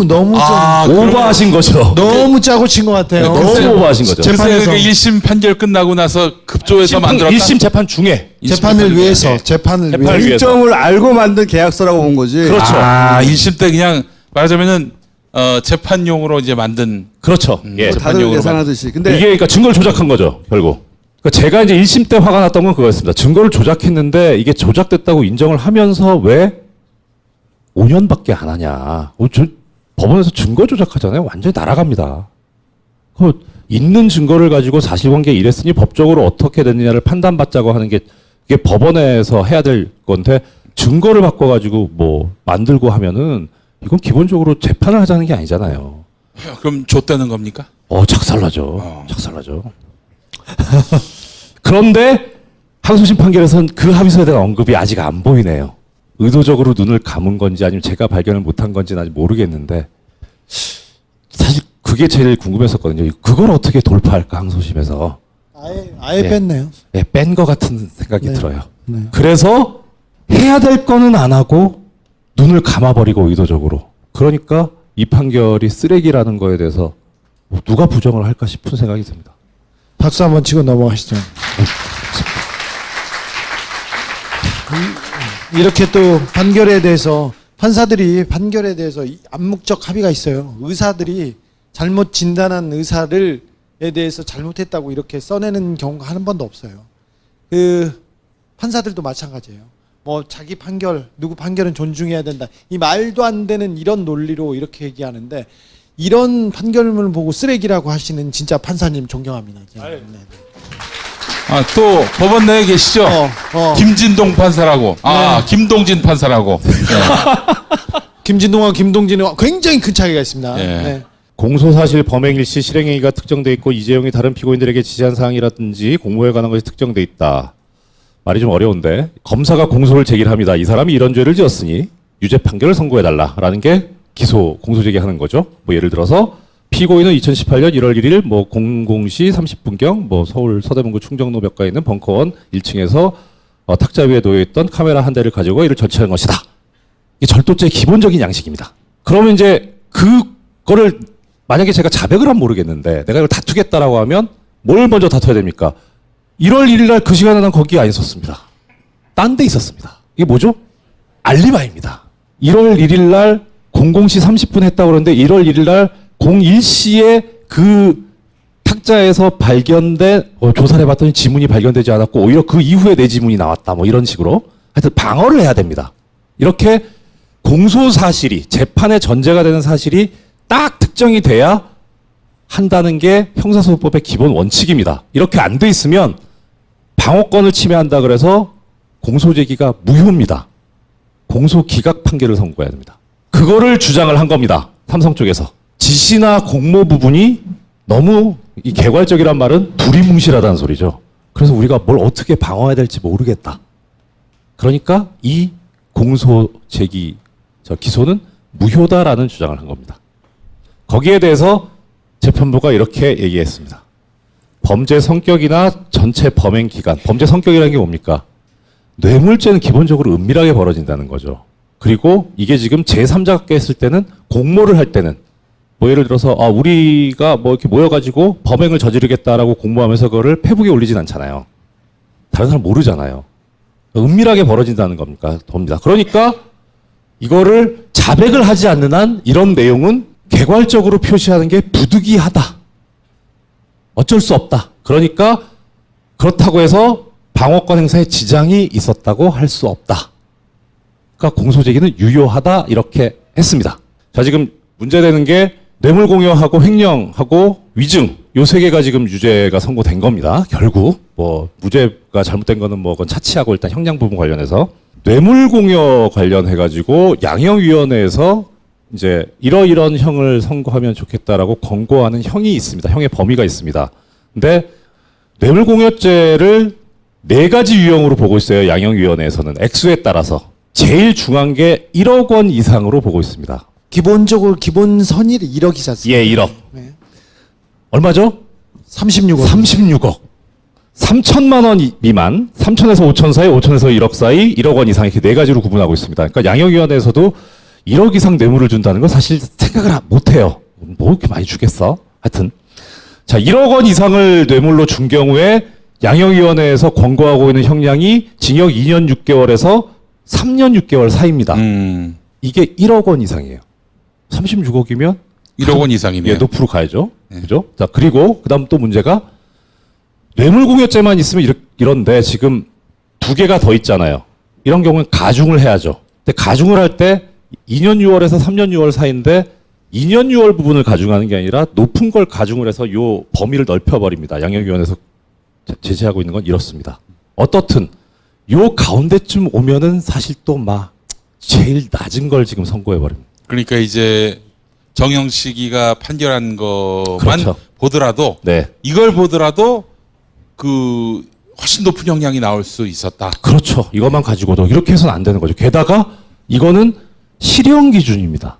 너무 오버하신 거죠. 너무 짜고 친 것 같아요. 너무 오버하신 거죠. 재판에서 1심 판결 끝나고 나서 급조해서 만들었다. 1심 재판 중에. 재판을 위해서 재판을 재판을 위해서. 위해서. 일정을 알고 만든 계약서라고 본 거지. 그렇죠. 1심 때 그냥 말하자면은 재판용으로 이제 만든 그렇죠. 예. 다들 재판용으로 예상하듯이. 근데 이게 그러니까 증거를 조작한 거죠, 결국. 그러니까 제가 이제 1심 때 화가 났던 건 그거였습니다. 증거를 조작했는데 이게 조작됐다고 인정을 하면서 왜 5년밖에 안 하냐. 법원에서 증거 조작하잖아요. 완전히 날아갑니다. 그 있는 증거를 가지고 사실관계 이랬으니 법적으로 어떻게 됐느냐를 판단받자고 하는 게 이게 법원에서 해야 될 건데 증거를 바꿔가지고 뭐 만들고 하면은 이건 기본적으로 재판을 하자는 게 아니잖아요. 그럼 줬다는 겁니까? 작살나죠. 작살나죠. 그런데 항소심 판결에서는 그 합의서에 대한 언급이 아직 안 보이네요. 의도적으로 눈을 감은 건지 아니면 제가 발견을 못한 건지는 아직 모르겠는데 사실 그게 제일 궁금했었거든요. 그걸 어떻게 돌파할까 항소심에서. 아예 예. 뺐네요. 예, 뺀 것 같은 생각이 네. 들어요. 네. 그래서 해야 될 거는 안 하고 눈을 감아버리고 의도적으로. 그러니까 이 판결이 쓰레기라는 거에 대해서 누가 부정을 할까 싶은 생각이 듭니다. 박수 한번 치고 넘어가시죠. 이렇게 또 판결에 대해서 판사들이 판결에 대해서 암묵적 합의가 있어요. 의사들이 잘못 진단한 의사를에 대해서 잘못했다고 이렇게 써내는 경우가 한 번도 없어요. 그 판사들도 마찬가지예요. 뭐 자기 판결, 누구 판결은 존중해야 된다. 이 말도 안 되는 이런 논리로 이렇게 얘기하는데 이런 판결문을 보고 쓰레기라고 하시는 진짜 판사님 존경합니다. 네. 또 법원 내에 계시죠? 김진동 판사라고. 김동진 판사라고. 김진동과 김동진은 굉장히 큰 차이가 있습니다. 예. 네. 공소사실 범행일시 실행행위가 특정돼 있고 이재용이 다른 피고인들에게 지시한 사항이라든지 공모에 관한 것이 특정돼 있다. 말이 좀 어려운데 검사가 공소를 제기를 합니다. 이 사람이 이런 죄를 지었으니 유죄 판결을 선고해달라라는 게 기소 공소 제기하는 거죠. 뭐 예를 들어서 피고인은 2018년 1월 1일 뭐 00시 30분경 뭐 서울 서대문구 충정로 벽가에 있는 벙커원 1층에서 탁자 위에 놓여있던 카메라 한 대를 가지고 이를 절취한 것이다. 이게 절도죄의 기본적인 양식입니다. 그러면 이제 그거를 만약에 제가 자백을 하면 모르겠는데 내가 이걸 다투겠다라고 하면 뭘 먼저 다투어야 됩니까? 1월 1일 날 그 시간에 난 거기 안 있었습니다. 딴 데 있었습니다. 이게 뭐죠? 알리바이입니다. 1월 1일 날 00시 30분 했다고 그러는데 1월 1일 날 01시에 그 탁자에서 발견된 조사를 해봤더니 지문이 발견되지 않았고 오히려 그 이후에 내 지문이 나왔다. 뭐 이런 식으로 하여튼 방어를 해야 됩니다. 이렇게 공소 사실이 재판의 전제가 되는 사실이 딱 특정이 돼야 한다는 게 형사소송법의 기본 원칙입니다. 이렇게 안 돼 있으면 방어권을 침해한다 그래서 공소 제기가 무효입니다. 공소 기각 판결을 선고해야 됩니다. 그거를 주장을 한 겁니다. 삼성 쪽에서. 지시나 공모 부분이 너무 이 개괄적이란 말은 두리뭉실하다는 소리죠. 그래서 우리가 뭘 어떻게 방어해야 될지 모르겠다. 그러니까 이 공소 제기 기소는 무효다라는 주장을 한 겁니다. 거기에 대해서 재판부가 이렇게 얘기했습니다. 범죄 성격이나 전체 범행 기간, 범죄 성격이라는 게 뭡니까? 뇌물죄는 기본적으로 은밀하게 벌어진다는 거죠. 그리고 이게 지금 제3자가 했을 때는 공모를 할 때는 뭐 예를 들어서 우리가 뭐 이렇게 모여가지고 범행을 저지르겠다라고 공모하면서 그거를 페북에 올리진 않잖아요. 다른 사람 모르잖아요. 은밀하게 벌어진다는 겁니다. 그러니까 이거를 자백을 하지 않는 한 이런 내용은 개괄적으로 표시하는 게 부득이하다. 어쩔 수 없다. 그러니까 그렇다고 해서 방어권 행사에 지장이 있었다고 할 수 없다. 그러니까 공소제기는 유효하다 이렇게 했습니다. 자, 지금 문제되는 게 뇌물 공여하고 횡령하고 위증 요 세 개가 지금 유죄가 선고된 겁니다. 결국 뭐 무죄가 잘못된 거는 뭐 그건 차치하고 일단 형량 부분 관련해서 뇌물 공여 관련해 가지고 양형위원회에서 이제 이런 형을 선고하면 좋겠다라고 권고하는 형이 있습니다. 형의 범위가 있습니다. 근데 뇌물 공여죄를 4가지 유형으로 보고 있어요. 양형위원회에서는 액수에 따라서 제일 중요한 게 1억 원 이상으로 보고 있습니다. 기본적으로 기본 선이 1억이지 않습니까? 예, 1억. 네. 얼마죠? 36억. 36억. 3천만 원 미만, 3천에서 5천 사이, 5천에서 1억 사이, 1억 원 이상 이렇게 4가지로 구분하고 있습니다. 그러니까 양형위원회에서도 1억 이상 뇌물을 준다는 건 사실 생각을 못 해요. 뭐 이렇게 많이 주겠어? 하여튼. 자, 1억 원 이상을 뇌물로 준 경우에 양형위원회에서 권고하고 있는 형량이 징역 2년 6개월에서 3년 6개월 사이입니다. 이게 1억 원 이상이에요. 36억이면 1억 원 이상이네요. 예, 높으로 가야죠. 그죠? 자, 그리고 그다음 또 문제가 뇌물 공여죄만 있으면 이런데 지금 2개가 더 있잖아요. 이런 경우는 가중을 해야죠. 근데 가중을 할 때 2년 6월에서 3년 6월 사이인데 2년 6월 부분을 가중하는 게 아니라 높은 걸 가중을 해서 요 범위를 넓혀버립니다. 양형위원회에서 제시하고 있는 건 이렇습니다. 어떻든 요 가운데쯤 오면은 사실 또 막 제일 낮은 걸 지금 선고해버립니다. 그러니까 이제 정영식이가 판결한 것만 그렇죠. 보더라도 네. 이걸 보더라도 그 훨씬 높은 형량이 나올 수 있었다. 그렇죠. 이것만 가지고도 이렇게 해서는 안 되는 거죠. 게다가 이거는 실형 기준입니다.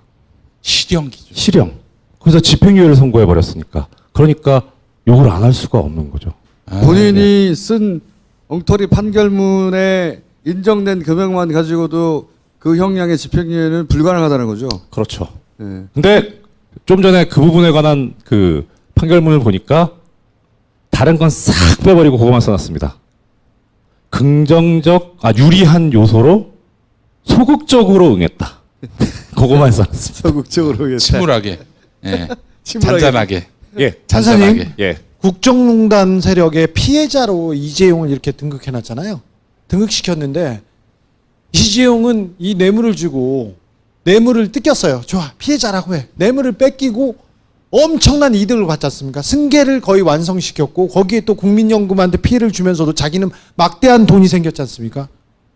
실형 기준. 실형. 그래서 집행유예를 선고해버렸으니까. 그러니까 욕을 안 할 수가 없는 거죠. 본인이 쓴 엉터리 판결문에 인정된 금액만 가지고도 그 형량의 집행유예는 불가능하다는 거죠. 그렇죠. 예. 근데 좀 전에 그 부분에 관한 그 판결문을 보니까 다른 건 싹 빼버리고 그거만 써놨습니다. 유리한 요소로 소극적으로 응했다. 그거만 써놨습니다. 적극적으로 침울하게, 예. 침울하게. 잔잔하게, 예, 판사님, 잔잔하게. 예. 국정농단 세력의 피해자로 이재용을 이렇게 등극해놨잖아요. 등극시켰는데 이재용은 이 뇌물을 주고 뇌물을 뜯겼어요. 좋아, 피해자라고 해. 뇌물을 뺏기고 엄청난 이득을 받지 않습니까? 승계를 거의 완성시켰고 거기에 또 국민연금한테 피해를 주면서도 자기는 막대한 돈이 생겼지 않습니까?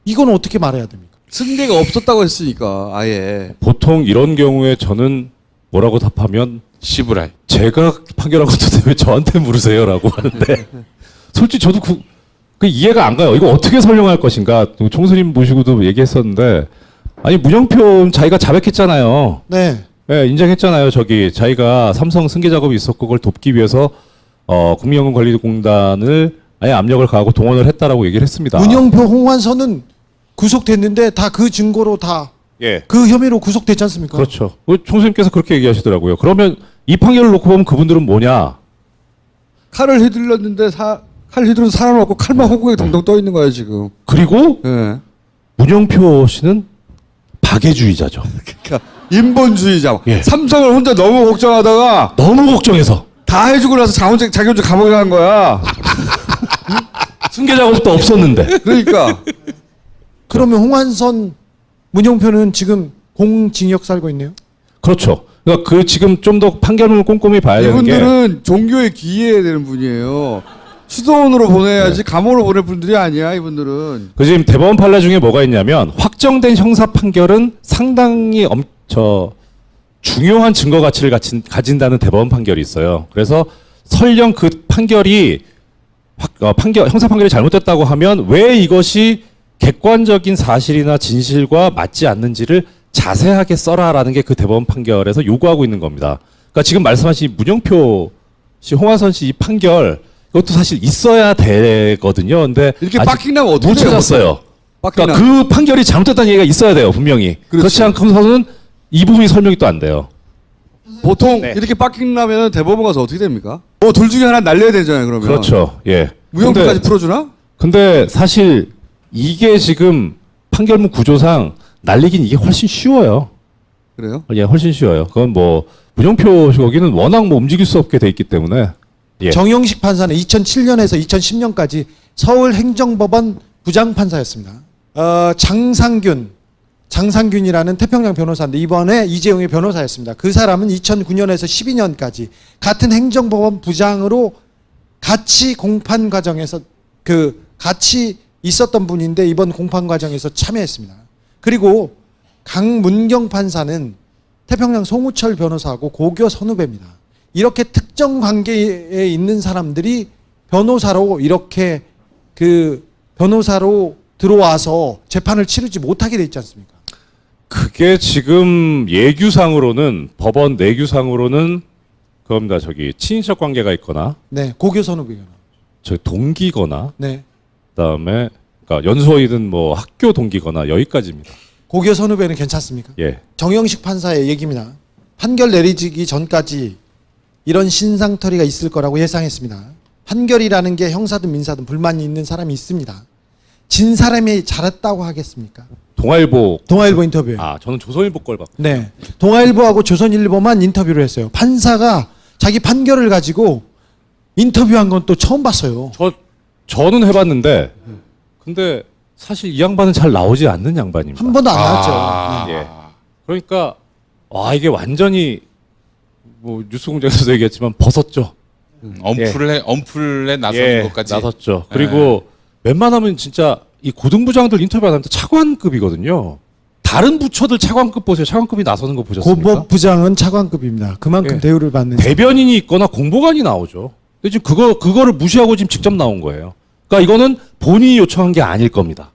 이건 어떻게 말해야 됩니까? 승계가 없었다고 했으니까 아예. 보통 이런 경우에 저는 뭐라고 답하면 시부라이. 제가 판결한 것도 왜 저한테 물으세요라고 하는데 솔직히 저도 그 이해가 안 가요. 이거 어떻게 설명할 것인가. 총수님 모시고도 얘기했었는데 아니 문영표 자기가 자백했잖아요. 네. 예, 인정했잖아요. 저기 자기가 삼성 승계 작업이 있었고 그걸 돕기 위해서 국민연금관리공단을 아예 압력을 가하고 동원을 했다라고 얘기를 했습니다. 문영표, 홍완선은 구속됐는데 다 그 증거로 다 예. 그 혐의로 구속됐지 않습니까? 그렇죠. 총수님께서 그렇게 얘기하시더라고요. 그러면 이 판결을 놓고 보면 그분들은 뭐냐? 칼을 휘둘렀는데 칼 휘두르서 살아남고 칼만 호국에 동동 떠 있는 거예요 지금. 그리고 예. 문영표 씨는 박애주의자죠. 그러니까 인본주의자. 예. 삼성을 혼자 너무 걱정하다가 너무 걱정해서 다 해주고 나서 자기 혼자 감옥에 간 거야. 승계 작업도 없었는데. 그러니까 그러면 홍완선, 문영표는 지금 공징역 살고 있네요. 그렇죠. 그러니까 그 지금 좀 더 판결문을 꼼꼼히 봐야 되는 게 이분들은 종교에 기여해야 되는 분이에요. 수도원으로 보내야지 감옥으로 보낼 분들이 아니야 이분들은. 그 지금 대법원 판례 중에 뭐가 있냐면 확정된 형사 판결은 상당히 중요한 증거 가치를 가진다는 대법원 판결이 있어요. 그래서 설령 그 판결이 형사 판결이 잘못됐다고 하면 왜 이것이 객관적인 사실이나 진실과 맞지 않는지를 자세하게 써라라는 게 그 대법원 판결에서 요구하고 있는 겁니다. 그러니까 지금 말씀하신 문영표 씨, 홍화선 씨 이 판결 이것도 사실 있어야 되거든요. 근데 이렇게 아직 빡킹나면 어떻게 못 찾았어요. 그러니까 그 판결이 잘못됐다는 얘기가 있어야 돼요, 분명히. 그렇지 않고서는 이 부분이 설명이 또 안 돼요. 보통 네. 이렇게 빡킹나면 대법원 가서 어떻게 됩니까? 뭐 둘 중에 하나 날려야 되잖아요 그러면. 그렇죠. 예. 무형표까지 풀어주나? 근데 사실 이게 지금 판결문 구조상 날리긴 이게 훨씬 쉬워요. 그래요? 예, 훨씬 쉬워요. 그건 뭐 문영표 거기는 워낙 뭐 움직일 수 없게 돼 있기 때문에. 예. 정영식 판사는 2007년에서 2010년까지 서울행정법원 부장판사였습니다. 장상균이라는 태평양 변호사인데 이번에 이재용의 변호사였습니다. 그 사람은 2009년에서 12년까지 같은 행정법원 부장으로 같이 공판 과정에서 같이 있었던 분인데 이번 공판 과정에서 참여했습니다. 그리고 강문경 판사는 태평양 송우철 변호사하고 고교 선후배입니다. 이렇게 특정 관계에 있는 사람들이 변호사로 이렇게 변호사로 들어와서 재판을 치르지 못하게 돼 있지 않습니까? 그게 지금 예규상으로는 법원 내규상으로는 그겁니다. 저기 친인척 관계가 있거나 네, 고교 선후배거나. 저 동기거나 네, 그다음에 그러니까 연수원이든 뭐 학교 동기거나 여기까지입니다. 고교 선후배는 괜찮습니까? 예. 정영식 판사의 얘기입니다. 판결 내리기 전까지 이런 신상털이가 있을 거라고 예상했습니다. 판결이라는 게 형사든 민사든 불만이 있는 사람이 있습니다. 진 사람이 잘했다고 하겠습니까? 동아일보 인터뷰. 저는 조선일보 걸 봤고. 네. 동아일보하고 조선일보만 인터뷰를 했어요. 판사가 자기 판결을 가지고 인터뷰한 건 또 처음 봤어요. 저는 해봤는데 근데 사실 이 양반은 잘 나오지 않는 양반입니다. 한 번도 안 나왔죠. 예. 그러니까 이게 완전히 뭐 뉴스공장에서도 얘기했지만 벗었죠. 엄풀에 나서는 것까지 나섰죠. 그리고 웬만하면 진짜 이 고등부장들 인터뷰 안 하는데 차관급이거든요. 다른 부처들 차관급 보세요. 차관급이 나서는 거 보셨습니까? 고법부장은 차관급입니다. 그만큼 예. 대우를 받는. 대변인이 있거나 공보관이 나오죠. 근데 지금 그거를 무시하고 지금 직접 나온 거예요. 그러니까 이거는 본인이 요청한 게 아닐 겁니다.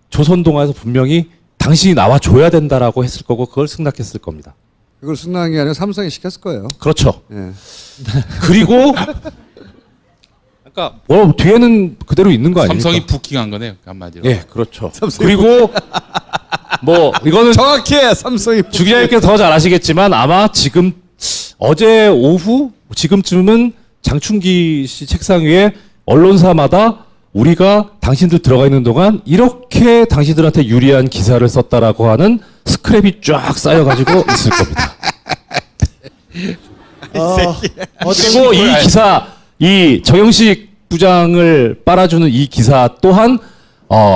조선동아에서 분명히 당신이 나와줘야 된다라고 했을 거고 그걸 승낙했을 겁니다. 그걸 승낙한 게 아니라 삼성이 시켰을 거예요. 그렇죠. 예. 그리고 그러니까 뭐 뒤에는 그대로 있는 거 아닙니까? 삼성이 부킹한 거네요 한마디로. 예, 그렇죠. 그리고 뭐 이거는 정확해 삼성이 주 기자님께서 더 잘 아시겠지만 아마 지금 어제 오후 지금쯤은 장충기 씨 책상 위에 언론사마다 우리가 당신들 들어가 있는 동안 이렇게 당신들한테 유리한 기사를 썼다라고 하는 스크랩이 쫙 쌓여가지고 있을 겁니다. 그리고 이 기사, 이 정영식 부장을 빨아주는 이 기사 또한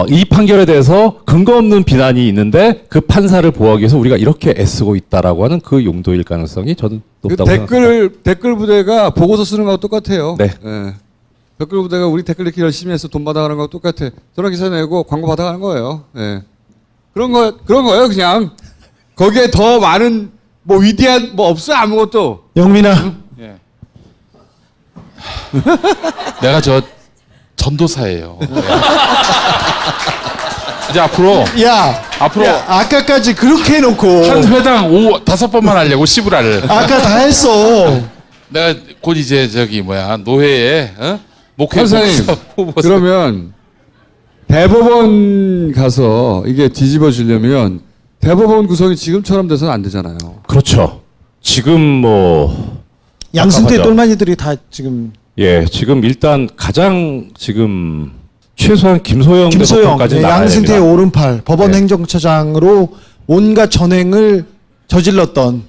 이 판결에 대해서 근거 없는 비난이 있는데 그 판사를 보호하기 위해서 우리가 이렇게 애쓰고 있다라고 하는 그 용도일 가능성이 저는 그 높다고 생각합니다. 댓글 부대가 보고서 쓰는 거하고 똑같아요. 네. 예. 댓글 부대가 우리 댓글 읽기 열심히 해서 돈 받아가는 거하고 똑같아. 전화 기사 내고 광고 받아가는 거예요. 예. 그런 거예요, 그냥. 거기에 더 많은 뭐 위대한 뭐 없어 아무것도. 영민아, 예. 내가 저 전도사예요. 네. 이제 앞으로 야, 아까까지 그렇게 해놓고 한 회당 5-5번만 하려고 시부라를. 아까 다 했어. 내가 곧 이제 저기 노회에 목회 판사님, 후보. 그러면 대법원 가서 이게 뒤집어지려면 대법원 구성이 지금처럼 돼서는 안 되잖아요. 그렇죠. 지금 뭐 양승태 답답하죠. 똘마니들이 다 지금 예, 지금 일단 가장 지금 최소한 김소영 대법관까지 나가야 양승태의 됩니다. 오른팔 법원 네. 행정처장으로 온갖 전횡을 저질렀던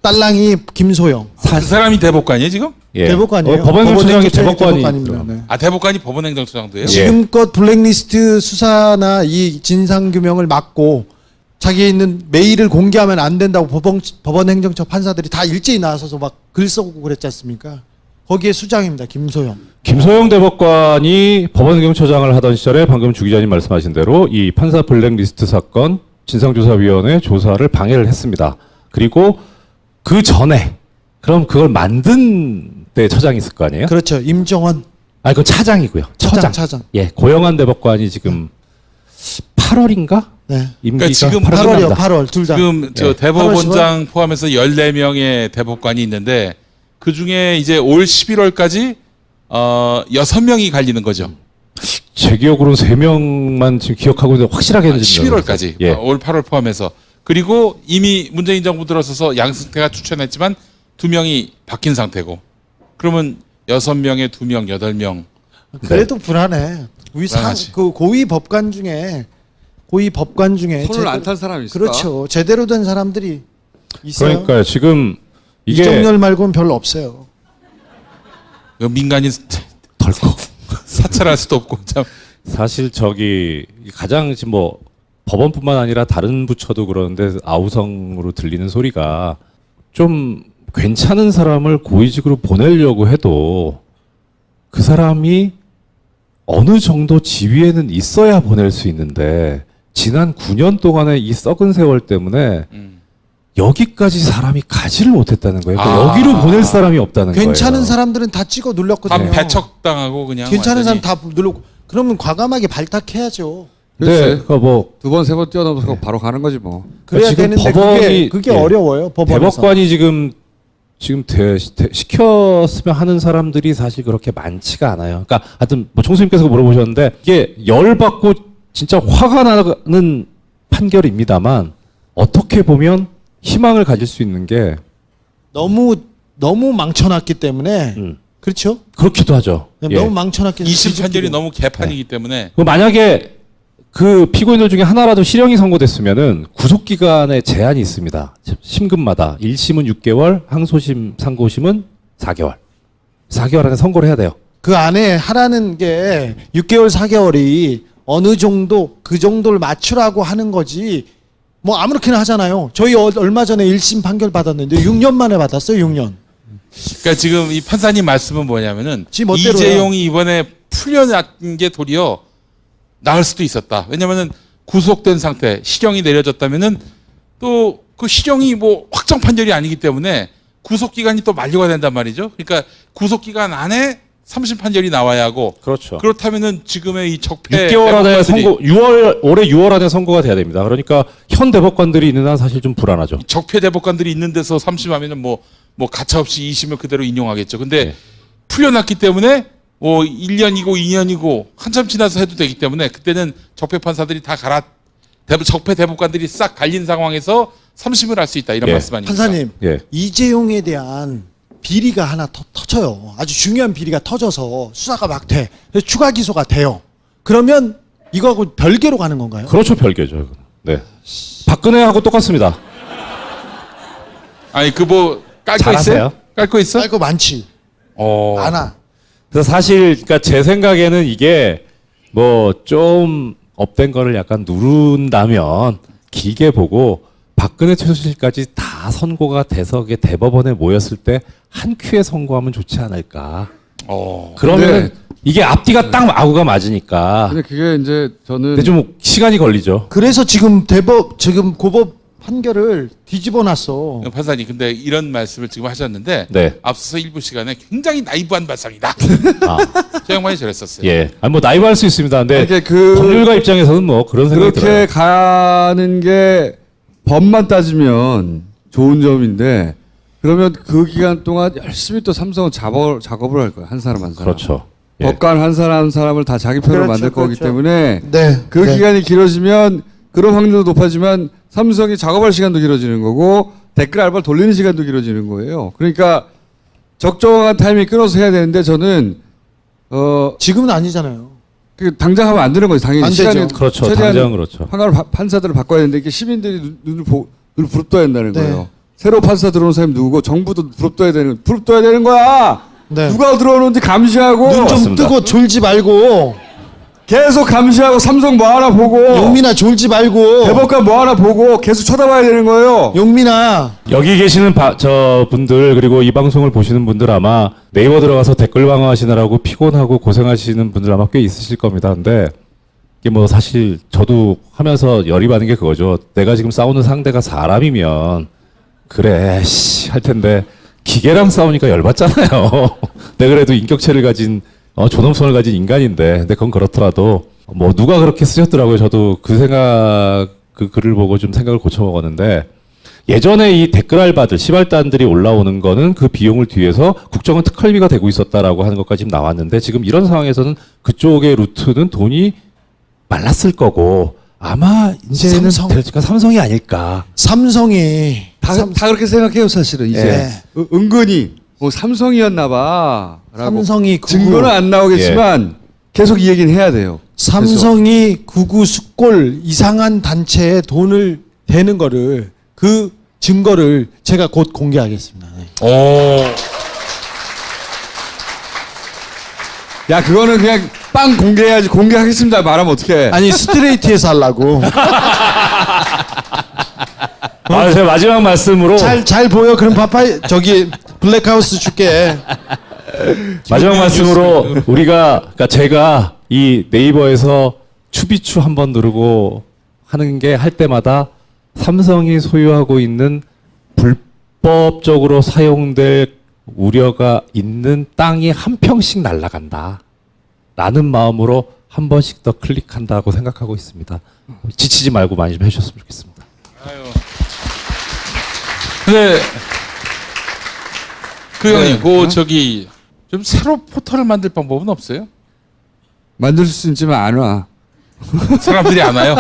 딸랑이 김소영 그 사람이 대법관이에요 지금? 예. 대법관이에요. 법원행정처장이 법원행정처장이 대법관이 대법관입니다. 네. 아 대법관이 법원행정처장도예요? 예. 지금껏 블랙리스트 수사나 이 진상규명을 막고 자기에 있는 메일을 공개하면 안 된다고 법원행정처 판사들이 다 일제히 나서서 막 글 써고 그랬지 않습니까? 거기에 수장입니다. 김소영. 김소영 대법관이 법원행정처장을 하던 시절에 방금 주 기자님 말씀하신 대로 이 판사 블랙리스트 사건 진상조사위원회 조사를 방해를 했습니다. 그리고 그 전에 그럼 그걸 만든 때 처장이 있을 거 아니에요? 그렇죠. 임정원 아, 그건 차장이고요. 차장. 예, 고영한 대법관이 지금 8월인가? 네. 임기가 그러니까 지금 8월이요. 8월 둘 다. 지금 저 예. 대법원장 포함해서 14명의 대법관이 있는데 그 중에 이제 올 11월까지 6명이 갈리는 거죠. 제 기억으로는 3명만 지금 기억하고 있는데 확실하게는 11월까지 예. 올 8월 포함해서 그리고 이미 문재인 정부 들어서서 양승태가 추천했지만 2명이 바뀐 상태고 그러면 6명에 2명, 8명 그래도 불안해. 우리 불안하지. 그 고위 법관 중에 손을 안 탄 사람이 있을까? 그렇죠. 제대로 된 사람들이 있어요. 그러니까요. 지금 이게 이정열 말고는 별로 없어요. 민간인 덜컥 사찰할 수도 없고 참 사실 저기 가장 지금 뭐 법원뿐만 아니라 다른 부처도 그러는데 아우성으로 들리는 소리가 좀 괜찮은 사람을 고위직으로 보내려고 해도 그 사람이 어느 정도 지위에는 있어야 보낼 수 있는데 지난 9년 동안의 이 썩은 세월 때문에 여기까지 사람이 가지를 못했다는 거예요. 그러니까 여기로 보낼 사람이 없다는 거예요. 괜찮은 사람들은 다 찍어 다 눌렀거든요. 배척당하고 그냥 괜찮은 완전히. 사람 다 눌렀고 그러면 과감하게 발탁해야죠. 네, 그렇지. 그러니까 뭐 2번, 3번 뛰어넘어서 바로 가는 거지 뭐. 그래야 지금 되는데 법원이- 그게 예. 어려워요. 법원에서. 대법관이 지금 시켰으면 하는 사람들이 사실 그렇게 많지가 않아요. 그러니까 하여튼 뭐 총수님께서 물어보셨는데 이게 열받고 진짜 화가 나는 판결입니다만 어떻게 보면 희망을 가질 수 있는 게 너무 망쳐놨기 때문에 그렇죠. 그렇기도 하죠. 예. 너무 망쳐놨기 때문에 2심 판결이 뒤집기고. 너무 개판이기 때문에 그 만약에 그 피고인들 중에 하나라도 실형이 선고됐으면은 구속 기간에 제한이 있습니다. 심금마다 1심은 6개월, 항소심, 상고심은 4개월. 4개월 안에 선고를 해야 돼요. 그 안에 하라는 게 6개월 4개월이 어느 정도 그 정도를 맞추라고 하는 거지. 뭐 아무렇게나 하잖아요. 저희 얼마 전에 1심 판결 받았는데 6년 만에 받았어요. 6년. 그러니까 지금 이 판사님 말씀은 뭐냐면은 지 멋대로요. 이재용이 이번에 풀려난 게 도리어 나을 수도 있었다. 왜냐면은 구속된 상태, 실형이 내려졌다면은 또 그 실형이 뭐 확정 판결이 아니기 때문에 구속 기간이 또 만료가 된단 말이죠. 그러니까 구속 기간 안에 3심 판결이 나와야 하고 그렇죠. 그렇다면은 지금의 이 적폐 6개월 안에 대법관들이 선고, 올해 6월 안에 선고가 돼야 됩니다. 그러니까 현 대법관들이 있는 한 사실 좀 불안하죠. 적폐 대법관들이 있는 데서 3심하면은 뭐 가차없이 2심을 그대로 인용하겠죠. 근데 네. 풀려났기 때문에 뭐 1년이고 2년이고 한참 지나서 해도 되기 때문에 그때는 적폐 판사들이 다 적폐 대법관들이 싹 갈린 상황에서 3심을 할 수 있다 이런 예. 말씀 아닙니까? 판사님, 예. 이재용에 대한 비리가 하나 터져요. 아주 중요한 비리가 터져서 수사가 막 돼. 그래서 추가 기소가 돼요. 그러면 이거하고 별개로 가는 건가요? 그렇죠, 별개죠. 이거는. 네. 박근혜하고 똑같습니다. 아니 그 뭐 깔 거 잘하세요? 있어요? 깔 거 있어? 알고 많지. 많아. 그래서 사실 그러니까 제 생각에는 이게 뭐 좀 업된 거를 약간 누른다면 길게 보고 박근혜 최순실까지 다 선고가 돼서 그게 대법원에 모였을 때 한 큐에 선고하면 좋지 않을까. 그러면 근데- 이게 앞뒤가 딱 아구가 맞으니까. 근데 그게 이제 저는 근데 좀 시간이 걸리죠. 그래서 지금 지금 고법 판결을 뒤집어 놨어. 판사님 근데 이런 말씀을 지금 하셨는데 네. 앞서서 일부 시간에 굉장히 나이브한 발상이다. 아, 저 양반이 저랬었어요. 예. 아니 뭐 나이브 할 수 있습니다. 근데 이게 법률가 입장에서는 뭐 그런 생각이 그렇게 들어요. 가는 게 법만 따지면 좋은 점인데 그러면 그 기간 동안 열심히 또 삼성은 작업을 할 거야. 한 사람 한 사람. 그렇죠. 예. 법관 한 사람 한 사람을 다 자기 편으로 그렇죠, 만들 거기 그렇죠. 때문에 네. 그 기간이 길어지면 그런 확률도 높아지만 삼성이 작업할 시간도 길어지는 거고 댓글 알바를 돌리는 시간도 길어지는 거예요. 그러니까 적정한 타이밍 끊어서 해야 되는데 저는 지금은 아니잖아요. 그 당장 하면 안 되는 거죠. 당연히 안 시간이 되죠. 그렇죠. 최대한 당장 그렇죠. 판사들을 바꿔야 되는데 이게 시민들이 눈을 부릅떠야 된다는 네. 거예요. 새로 판사 들어오는 사람이 누구고 정부도 부릅떠야 되는 거야. 네. 누가 들어오는지 감시하고 눈 좀 맞습니다. 뜨고 졸지 말고 계속 감시하고 삼성 뭐 하나 보고 용민아 졸지 말고 대법관 뭐 하나 보고 계속 쳐다봐야 되는 거예요. 용민아 여기 계시는 저 분들 그리고 이 방송을 보시는 분들 아마 네이버 들어가서 댓글 방어하시느라고 피곤하고 고생하시는 분들 아마 꽤 있으실 겁니다. 근데 이게 뭐 사실 저도 하면서 열이 받는 게 그거죠. 내가 지금 싸우는 상대가 사람이면 그래 씨 할 텐데 기계랑 싸우니까 열받잖아요. 내가 그래도 인격체를 가진 존엄성을 가진 인간인데 근데 그건 그렇더라도 뭐 누가 그렇게 쓰셨더라고요. 저도 그 글을 보고 좀 생각을 고쳐 먹었는데 예전에 이 댓글 알바들 시발단들이 올라오는 거는 그 비용을 뒤에서 국정원 특활비가 되고 있었다라고 하는 것까지 지금 나왔는데 지금 이런 상황에서는 그쪽의 루트는 돈이 말랐을 거고 아마 이제는 삼성이 아닐까. 삼성이 다 그렇게 생각해요 사실은 이제 네. 은근히 뭐 삼성이었나봐라고 삼성이 증거는 안 나오겠지만 계속 이 얘기는 해야 돼요. 삼성이 구구 숙골 이상한 단체에 돈을 대는 거를 그 증거를 제가 곧 공개하겠습니다. 네. 야 그거는 그냥 빵 공개해야지. 공개하겠습니다 말하면 어떡해. 아니 스트레이트에서 하려고. 아, 제 마지막 말씀으로 잘 보여. 그럼 파파이 저기 블랙하우스 줄게. 마지막 말씀으로 그러니까 제가 이 네이버에서 추비추 한번 누르고 하는 게 할 때마다 삼성이 소유하고 있는 불법적으로 사용될 우려가 있는 땅이 한 평씩 날아간다. 라는 마음으로 한 번씩 더 클릭한다고 생각하고 있습니다. 지치지 말고 많이 좀 해주셨으면 좋겠습니다. 근데 그 형님, 저기 좀 새로 포털을 만들 방법은 없어요? 만들 수 있지만 안 와. 사람들이 안 와요?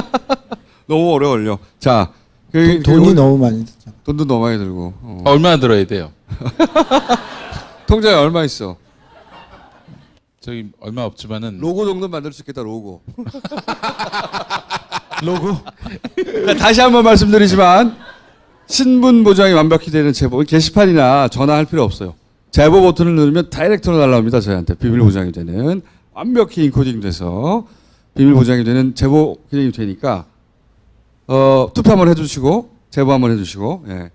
너무 오래 걸려. 자 돈이 너무 많이 들잖아. 돈도 너무 많이 들고. 얼마나 들어야 돼요? 통장에 얼마 있어? 저기 얼마 없지만은 로고 정도 만들 수 있겠다. 로고. 로고? 다시 한번 말씀드리지만 신분 보장이 완벽히 되는 제보 게시판이나 전화할 필요 없어요. 제보 버튼을 누르면 다이렉트로 날라옵니다. 저희한테 비밀 보장이 되는 완벽히 인코딩돼서 비밀 보장이 되는 제보 기능이 되니까 투표 한번 해주시고 제보 한번 해주시고 예.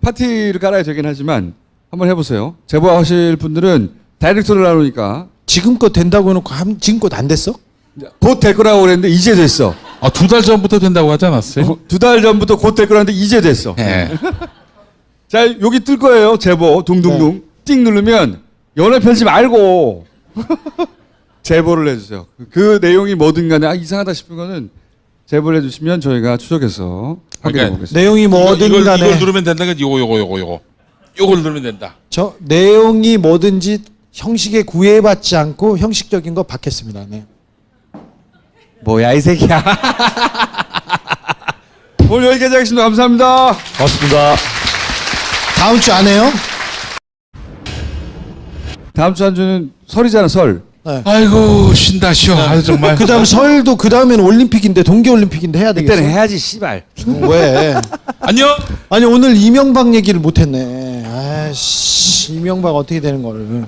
파티를 깔아야 되긴 하지만 한번 해보세요. 제보하실 분들은 다이렉트로 나오니까 지금껏 된다고 해놓고 지금껏 안 됐어? 곧 될 거라고 그랬는데 이제 됐어. 2달 전부터 된다고 하지 않았어요? 2달 전부터 곧 될 거라는데 이제 됐어. 네. 자 여기 뜰 거예요. 제보 둥둥둥 띵 누르면 연애 편지 말고 제보를 해주세요. 그 내용이 뭐든 간에 이상하다 싶은 거는 제보를 해주시면 저희가 추적해서 확인해 보겠습니다. 내용이 뭐든 간에 이걸 누르면 된다는 건 요걸 누르면 된다. 저 내용이 뭐든지 형식에 구애받지 않고 형식적인 거 받겠습니다. 네. 뭐야 이 새끼야. 오늘 여기까지 하겠습니다. 감사합니다. 고맙습니다. 다음 주 안 해요? 다음 주 한 주는 설이잖아, 설. 아이고 쉰다 쉬어. 아주 정말. 그다음 설도 그 다음에는 올림픽인데 동계 올림픽인데 해야 되겠어. 그때는 해야지, 씨발. 왜? 안녕. 아니 오늘 이명박 얘기를 못했네. 아씨 이명박 어떻게 되는 거를.